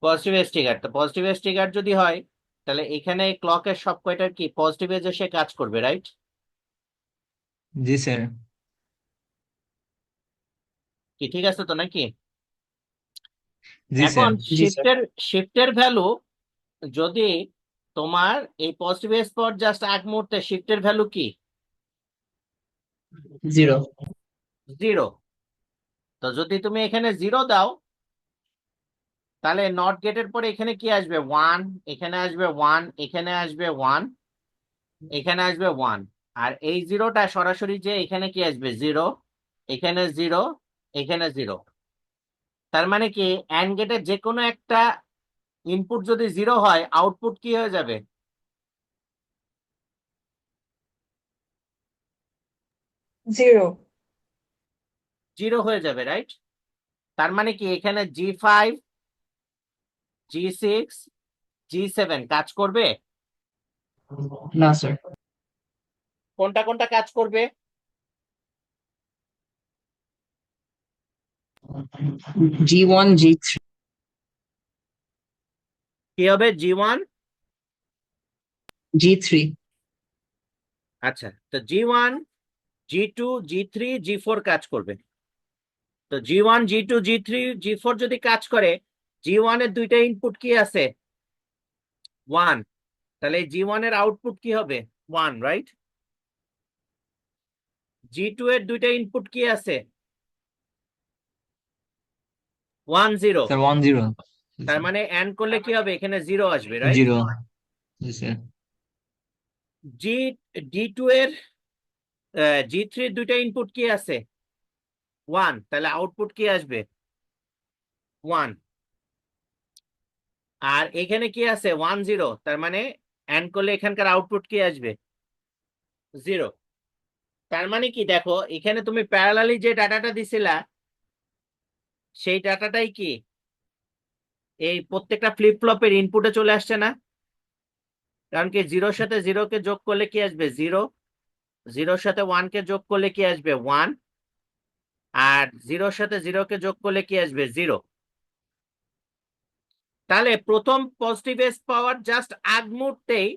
Positive edge triggered. তো পজিটিভ এজ ট্রিগার্ড যদি হয়, তাহলে এখানে ক্লকের সব কয়টার কি পজিটিভ এজ এসে কাজ করবে, রাইট? জি স্যার। কি ঠিক আছে তো নাকি? জি এখন স্যার। জি স্যার। শিফটের শিফটের ভ্যালু, যদি তোমার এই পজিটিভ এজ পর জাস্ট এক মুহূর্তে শিফটের ভ্যালু কি 0 0, তো যদি তুমি এখানে 0 দাও, তাহলে নট গেটের পরে এখানে কি আসবে 1, এখানে আসবে 1, এখানে আসবে 1, এখানে আসবে 1। আর এই জিরোটা সরাসরি যে এখানে কি আসবে 0, এখানে 0, এখানে 0। তার মানে কি অ্যান্ড গেটের যে কোনো একটা ইনপুট যদি 0 হয়, আউটপুট কি হয়ে যাবে? 0। 0 হয়ে যাবে, রাইট? তার মানে কি এখানে G5, G6, G7 কাজ করবে? না স্যার। কোনটা কোনটা কাজ করবে? G1 G3 কি হবে G1? G3. আচ্ছা, তো G1, G2, G3, G4 কাজ করবে। তো G1, G2, G3, G4 যদি কাজ করে, G1 এর দুইটা ইনপুট কি আছে? 1। তাহলে G1 এর আউটপুট কি হবে? 1, রাইট? G2 এর দুইটা ইনপুট কি আছে? 1 0। স্যার 1-0। তার মানে এন্ড করলে কি হবে? এখানে 0 আসবে, রাইট? 0। জি স্যার। জি D2 এর G3 এর দুইটা ইনপুট কি আছে? 1। তাহলে আউটপুট কি আসবে? 1। আর এখানে কি আছে? 1 0। তার মানে এন্ড করলে এখানকার আউটপুট কি আসবে? 0। তার মানে কি, দেখো এখানে তুমি প্যারালালি যে ডাটাটা দিছিলা, সেই ডাটাটাই কি এই প্রত্যেকটা ফ্লিপ ফ্লপের ইনপুটে চলে আসছে না? কারণ কি, 0-র সাথে 0-কে যোগ করলে কি আসবে? 0। 0-র সাথে 1-কে যোগ করলে কি আসবে? 1। আর 0-র সাথে 0-কে যোগ করলে কি আসবে? 0। তাহলে প্রথম পজিটিভ এজ পাওয়ার জাস্ট আগ মুহূর্তেই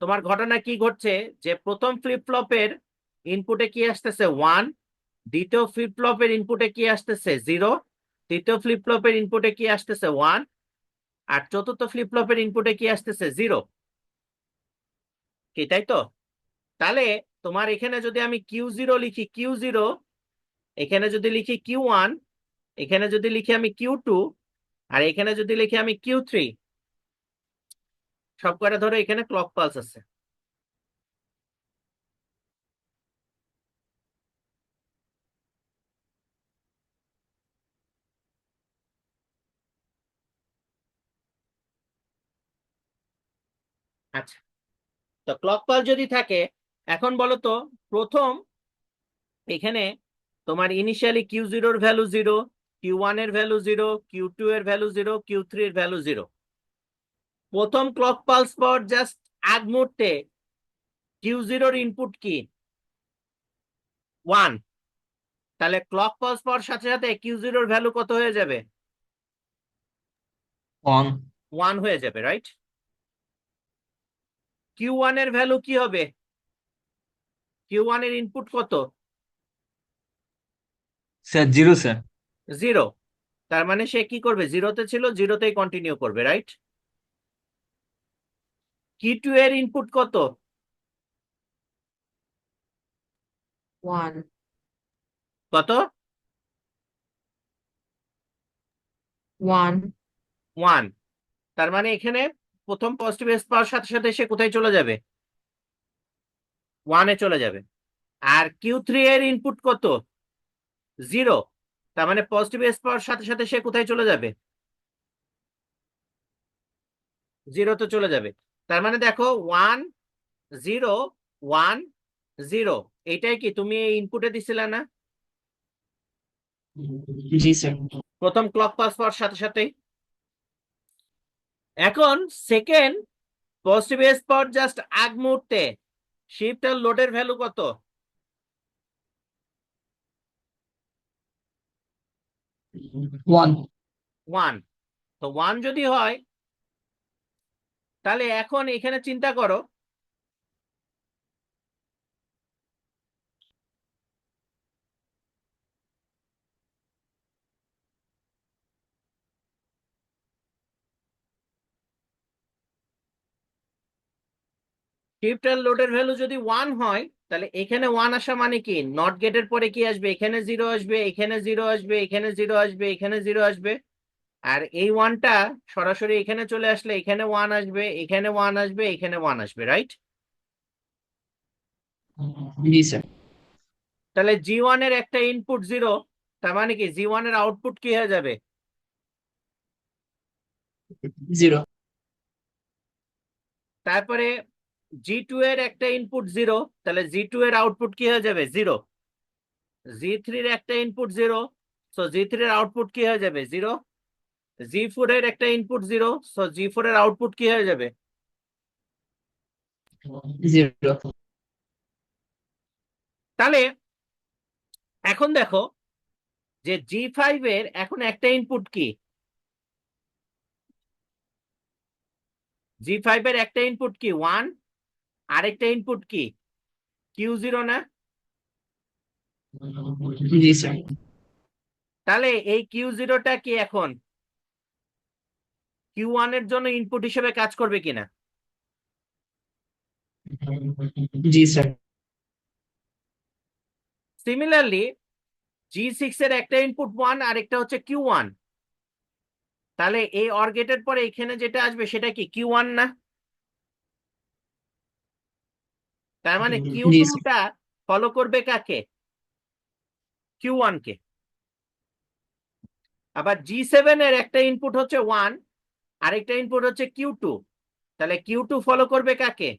তোমার ঘটনা কি ঘটছে, যে প্রথম ফ্লিপ ফ্লপের ইনপুটে কি আসতেছে? 1। দ্বিতীয় ফ্লিপ ফ্লপের ইনপুটে কি আসতেছে? 0। তৃতীয় ফ্লিপ ফ্লপের ইনপুটে কি আসতেছে? 1। আর চতুর্থ ফ্লিপ ফ্লপের ইনপুটে কি আসতেছে? 0। কি, তাই তো? তাহলে তোমার এখানে যদি আমি Q0 লিখি, Q0, এখানে যদি লিখি Q1, এখানে যদি লিখি আমি Q2, আর এখানে যদি লিখি আমি Q3, সব কয়টা ধরো এখানে ক্লক পালস আছে। আচ্ছা, তো ক্লক পালস যদি থাকে, এখন বলো তো, প্রথম এখানে তোমার ইনিশিয়ালি Q0 এর ভ্যালু 0, Q1 এর ভ্যালু 0, Q2 এর ভ্যালু 0, Q3 এর ভ্যালু 0। প্রথম ক্লক পালস পর জাস্ট আগ মুহূর্তে Q0 এর ইনপুট কি? 1। তাহলে ক্লক পালস পর সাথে সাথে Q0 এর ভ্যালু কত হয়ে যাবে? 1। 1 হয়ে যাবে, রাইট? Q1 এর ভ্যালু কি হবে? Q1 এর ইনপুট কত? Sir 0 sir. 0। তার মানে সে কি করবে? 0-তে ছিল, 0-তেই কন্টিনিউ করবে, রাইট? Q2 এর ইনপুট কত? 1 কত? 1 1। তার মানে এখানে প্রথম পজিটিভ এজ পাওয়ার সাথে সাথে সে কোথায় চলে যাবে? 1-এ চলে যাবে। আর Q3 এর ইনপুট কত? 0। তার মানে পজিটিভ এজ পাওয়ার সাথে সাথে সে কোথায় চলে যাবে? 0-তে চলে যাবে। তার মানে দেখো 1 0 1 0, এটাই কি তুমি এই ইনপুটে দিছিলে না জি স্যার। প্রথম ক্লক পাস পাওয়ার সাথে সাথেই? এখন সেকেন্ড পজিটিভ এজ পাওয়ার জাস্ট আগ মুহূর্তে শিফট আর লোডের ভ্যালু কত? 1. 1। তো 1 যদি হয়, তাহলে এখন এখানে চিন্তা করো, শিফট আর লোডের ভ্যালু যদি 1 হয়, তাহলে এখানে 1 আসা মানে কি? নট গেটের পরে কি আসবে? এখানে 0 আসবে, এখানে 0 আসবে, এখানে 0 আসবে, এখানে 0 আসবে। আর এই 1টা সরাসরি এখানে চলে আসলে এখানে 1 আসবে, এখানে 1 আসবে, এখানে 1 আসবে, রাইট? জি স্যার। তাহলে G1 এর একটা ইনপুট 0, তার মানে কি G1 এর আউটপুট কি হয়ে যাবে? 0. তারপরে G2 এর একটা ইনপুট 0, তাহলে G2 এর আউটপুট কি হয়ে যাবে? 0। G3 এর একটা ইনপুট 0, সো G3 এর আউটপুট কি হয়ে যাবে? 0। G4 এর একটা ইনপুট 0, সো G4 এর আউটপুট কি হয়ে যাবে? 0. তাহলে এখন দেখো যে G5 এর এখন একটা ইনপুট কি? G5 এর একটা ইনপুট কি 1, আরেকটা ইনপুট কি Q0 না? জি স্যার। তাহলে এই Q0টা কি এখন Q1 এর জন্য ইনপুট হিসেবে কাজ করবে কিনা? জি স্যার। সিমিলারলি G6 এর একটা ইনপুট 1, আরেকটা হচ্ছে Q1। তাহলে এই অর গেটের পরে এখানে যেটা আসবে সেটা কি Q1 না? তার মানে জি Q2 স্যার। টা ফলো করবে কাকে? Q1 কে। আবার G7 এর একটা ইনপুট হচ্ছে 1, আরেকটা ইনপুট হচ্ছে Q2। তাহলে Q2 ফলো করবে কাকে?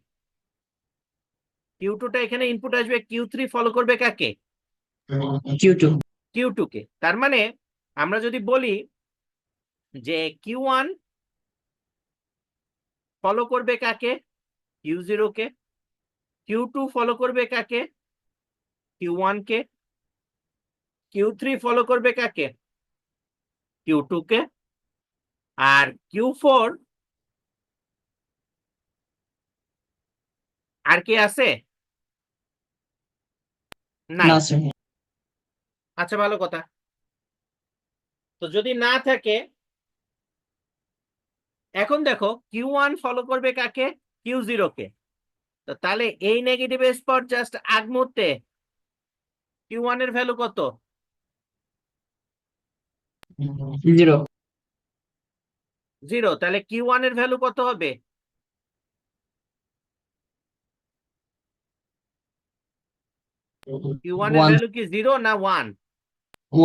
Q2 টা এখানে ইনপুট আসবে, Q3 ফলো করবে কাকে? Q2। Q2 কে। তার মানে আমরা যদি বলি যে Q1 ফলো করবে কাকে? Q0 কে। Q2 ফলো করবে কাকে? Q1 কে। Q3 ফলো করবে কাকে? Q2 কে। আর Q4 আর কে আছে? নাই। না স্যার। আচ্ছা, ভালো কথা। তো যদি না থাকে, এখন দেখো Q1 ফলো করবে কাকে? Q0 কে। তো তাহলে এই নেগেটিভ স্পট জাস্ট আগ মুহূর্তে Q1 এর ভ্যালু কত? 0। 0। তাহলে Q1 এর ভ্যালু কত হবে? Q1 এর 1 ভ্যালু কি 0 না 1?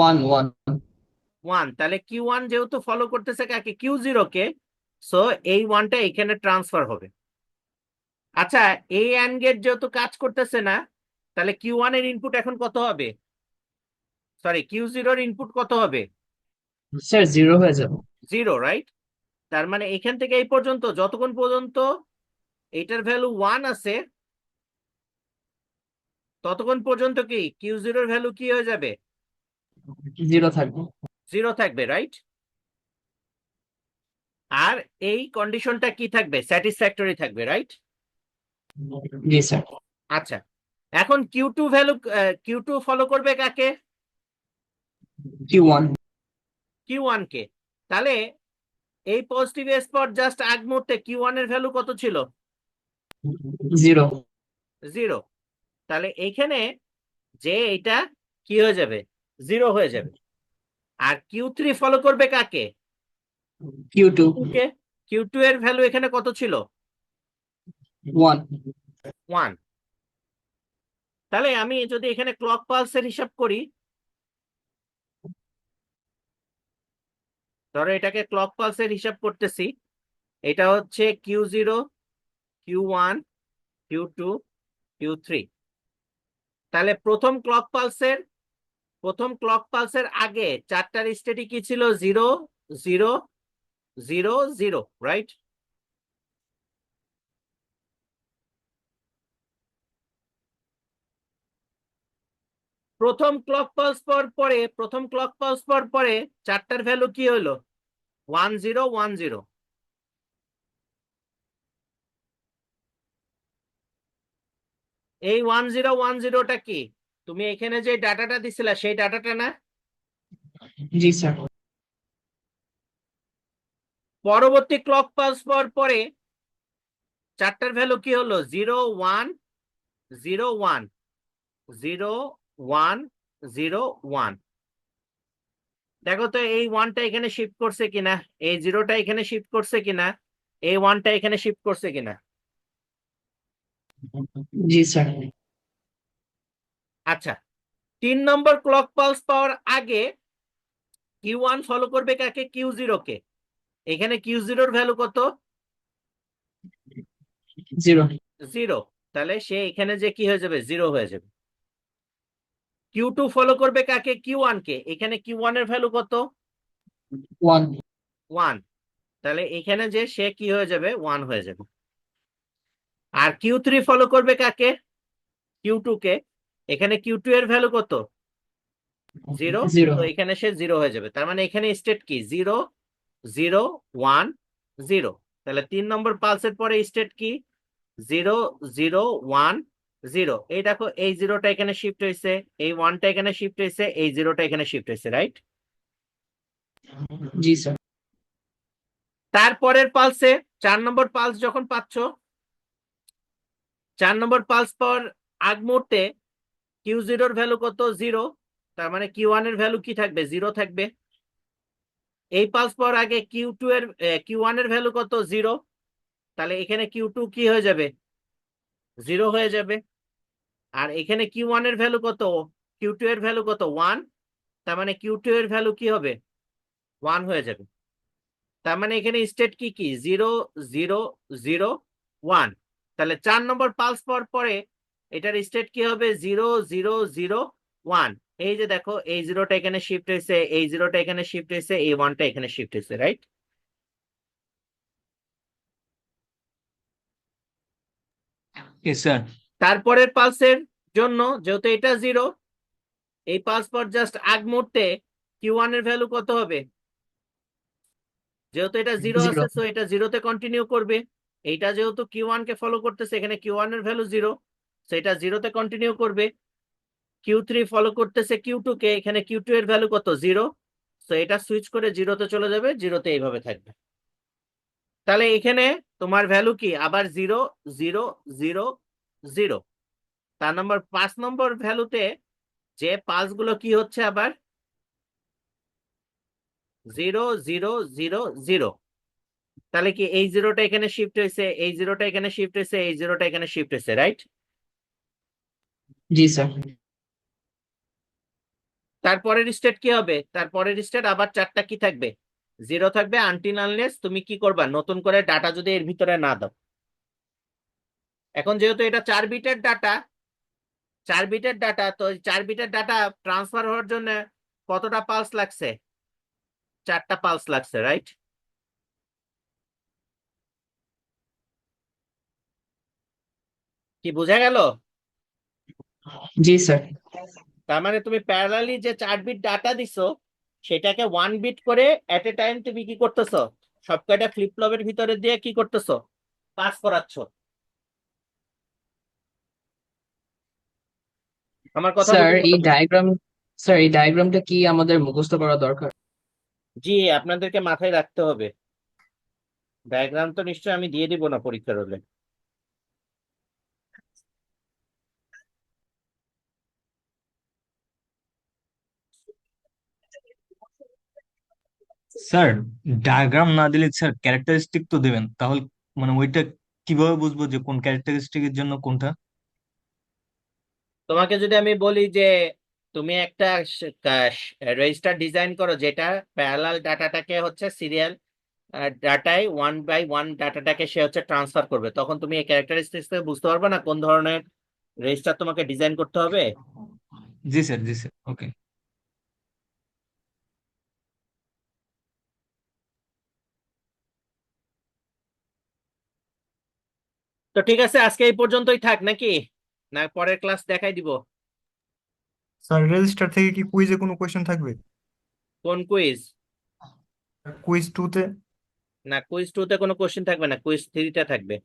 1 1। 1। তাহলে Q1 যেহেতু ফলো করতেছে কাকে? Q0 কে, সো এই 1টা এখানে ট্রান্সফার হবে। আচ্ছা, এই অ্যান্ড গেট যেহেতু কাজ করতেছে না, তাহলে Q1 এর ইনপুট এখন কত হবে? সরি, Q0 এর ইনপুট কত হবে? স্যার 0 হয়ে যাবে। 0, রাইট? তার মানে এখান থেকে এই পর্যন্ত, যতক্ষণ পর্যন্ত এটার ভ্যালু 1 আছে, ততক্ষণ পর্যন্ত কি Q0 এর ভ্যালু কি হয়ে যাবে? 0 থাকবে। 0 থাকবে, রাইট? আর এই কন্ডিশনটা কি থাকবে? স্যাটিসফ্যাক্টরি থাকবে, রাইট? জি স্যার। আচ্ছা, এখন Q2 ফলো করবে কাকে? Q1। Q1 কে। তাহলে এই পজিটিভ স্পট জাস্ট আগ মুহূর্তে Q1 এর ভ্যালু কত ছিল? 0। 0। তাহলে এইখানে যে এটা কি হয়ে যাবে? 0 হয়ে যাবে। আর Q3 ফলো করবে কাকে? Q2। কে। Q2 এর ভ্যালু এখানে কত ছিল? 1। 1। তাহলে আমি যদি এখানে ক্লক পালসের হিসাব করি, ধরো এটাকে ক্লক পালসের হিসাব করতেছি, এটা হচ্ছে Q0, Q1, Q2, Q3। তাহলে প্রথম ক্লক পালসের আগে চারটার স্টেটই কি ছিল? 0 0 0 0, রাইট? প্রথম ক্লক পালস পরে চারটার ভ্যালু কি হলো? 1 0 1 0। এই 1 0 1 0টা কি? তুমি এখানে যে ডাটাটা দিছিলা সেই ডাটাটা না? জি স্যার। পরবর্তী ক্লক পালস পরে চারটার ভ্যালু কি হলো? 0 1 0 1 0 1 0 1। দেখো তো এই 1টা এখানে শিফট করছে কিনা, এই 0টা এখানে শিফট করছে কিনা, এই 1টা এখানে শিফট করছে কিনা? জি স্যার। আচ্ছা, 3 নম্বর ক্লক পালস পাওয়ার আগে Q1 ফলো করবে কাকে? Q0 কে। এখানে Q0 এর ভ্যালু কত? 0। 0। তাহলে সে এখানে যে কি হয়ে যাবে? 0 হয়ে যাবে। Q2 ফলো করবে কাকে? Q1 কে। এখানে Q1 এর ভ্যালু কত? 1। 1। তাহলে এখানে যে সে কি হয়ে যাবে? 1 হয়ে যাবে। আর Q3 ফলো করবে কাকে? Q2 কে। এখানে Q2 এর ভ্যালু কত? 0। 0। তো এখানে সে 0 হয়ে যাবে। তার মানে এখানে স্টেট কি? 0 0 1 0। তাহলে 3 নম্বর পালসের পরে স্টেট কি? 0 0 1 0। এই দেখো এই জিরোটা এখানে শিফট হয়েছে, এই ওয়ানটা এখানে শিফট হয়েছে, এই জিরোটা এখানে শিফট হয়েছে, রাইট? জি স্যার। তারপরের পালসে 4 নম্বর পালস যখন পাচ্ছ, 4 নম্বর পালস পর আগ মুহূর্তে Q0 এর ভ্যালু কত? 0। তার মানে Q1 এর ভ্যালু কি থাকবে? 0 থাকবে। এই পালস পর আগে Q1 এর ভ্যালু কত? 0। তাহলে এখানে Q2 কি হয়ে যাবে? 0 হয়ে যাবে। আর এখানে Q1 এর ভ্যালু কত? Q2 এর ভ্যালু কত? 1। তার মানে Q2 এর ভ্যালু কি হবে? 1 হয়ে যাবে। তার মানে এখানে স্টেট কি কি? 0 0 0 1। তাহলে 4 নম্বর পালস পর পরে এটার স্টেট কি হবে? 0 0 0 1। এই যে দেখো এই জিরোটা এখানে শিফট হয়েছে, এই জিরোটা এখানে শিফট হয়েছে, এই ওয়ানটা এখানে শিফট হয়েছে, রাইট? Yes sir. তারপরের পালসের জন্য যেহেতু এটা 0, এই পালস পর জাস্ট আগ মুহূর্তে Q1 এর ভ্যালু কত হবে? যেহেতু এটা 0 জিরো। আছে, সো এটা 0-তে কন্টিনিউ করবে। এইটা যেহেতু Q1 কে ফলো করতেছে, এখানে Q1 এর ভ্যালু 0, সো এটা 0-তে কন্টিনিউ করবে। Q3 ফলো করতেছে Q2 কে, এখানে Q2 এর ভ্যালু কত? 0, সো এটা সুইচ করে 0-তে চলে যাবে, 0-তে এইভাবে থাকবে। তাহলে এখানে তোমার ভ্যালু কি? আবার 0 0 0 0। 5 নম্বর ভ্যালুতে যে পালস গুলো কি হচ্ছে? আবার 0 0 0 0। তাহলে কি এই জিরোটা এখানে শিফট হয়েছে, এই জিরোটা এখানে শিফট হয়েছে, এই জিরোটা এখানে শিফট হয়েছে, রাইট? জি স্যার। তারপরের স্টেট কি হবে? তারপরের স্টেট আবার 4টা কি থাকবে? 0 থাকবে, আনটিল আনলেস তুমি কি করবা? নতুন করে ডাটা যদি এর ভিতরে না দাও। এখন যেহেতু এটা 4 বিটের ডাটা, 4 বিটের ডাটা, তো 4 বিটের ডাটা ট্রান্সফার হওয়ার জন্য কতটা পালস লাগছে? 4টা পালস লাগছে, রাইট? কি বোঝা গেল? জি স্যার। তার মানে তুমি প্যারালালি যে 4 বিট ডাটা দিছো, সেটাকে 1 বিট করে এট এ টাইম তুমি কি করতেছো? সবকটা ফ্লিপ ফ্লপের ভিতরে দিয়ে কি করতেছো? পাস করাচ্ছ। আমার কথা স্যার বুঝতে এই পারছো? ডায়াগ্রাম, স্যার এই ডায়াগ্রামটা কি আমাদের মুখস্থ করা দরকার? জি, আপনাদেরকে মাথায় রাখতে হবে। ডায়াগ্রাম তো নিশ্চয়ই আমি দিয়ে দিব না পরীক্ষার হলে। স্যার ডায়াগ্রাম না দিলে স্যার ক্যারেক্টারিস্টিক তো দেবেন, তাহলে মানে ওইটা কিভাবে বুঝবো যে কোন ক্যারেক্টারিস্টিকের জন্য কোনটা? তোমাকে যদি আমি বলি যে তুমি একটা রেজিস্টার ডিজাইন করো যেটা প্যারালাল ডাটাটাকে হচ্ছে সিরিয়াল ডাটায় 1 বাই 1 ডাটাটাকে সে হচ্ছে ট্রান্সফার করবে, তখন তুমি এই ক্যারেক্টারিস্টিক্স থেকে বুঝতে পারবে না কোন ধরনের রেজিস্টার তোমাকে ডিজাইন করতে হবে। জি স্যার, জি স্যার, ওকে। তো ঠিক আছে, আজকে এই পর্যন্তই থাক নাকি? না পরের ক্লাস দেখাই দিব? স্যার রেজিস্টার থেকে কি কুইজে কোনো কোয়েশ্চেন থাকবে? কোন কুইজ? কুইজ 2-তে? না, কুইজ 2-তে কোনো কোশ্চেন থাকবে না, কুইজ 3-তে থাকবে।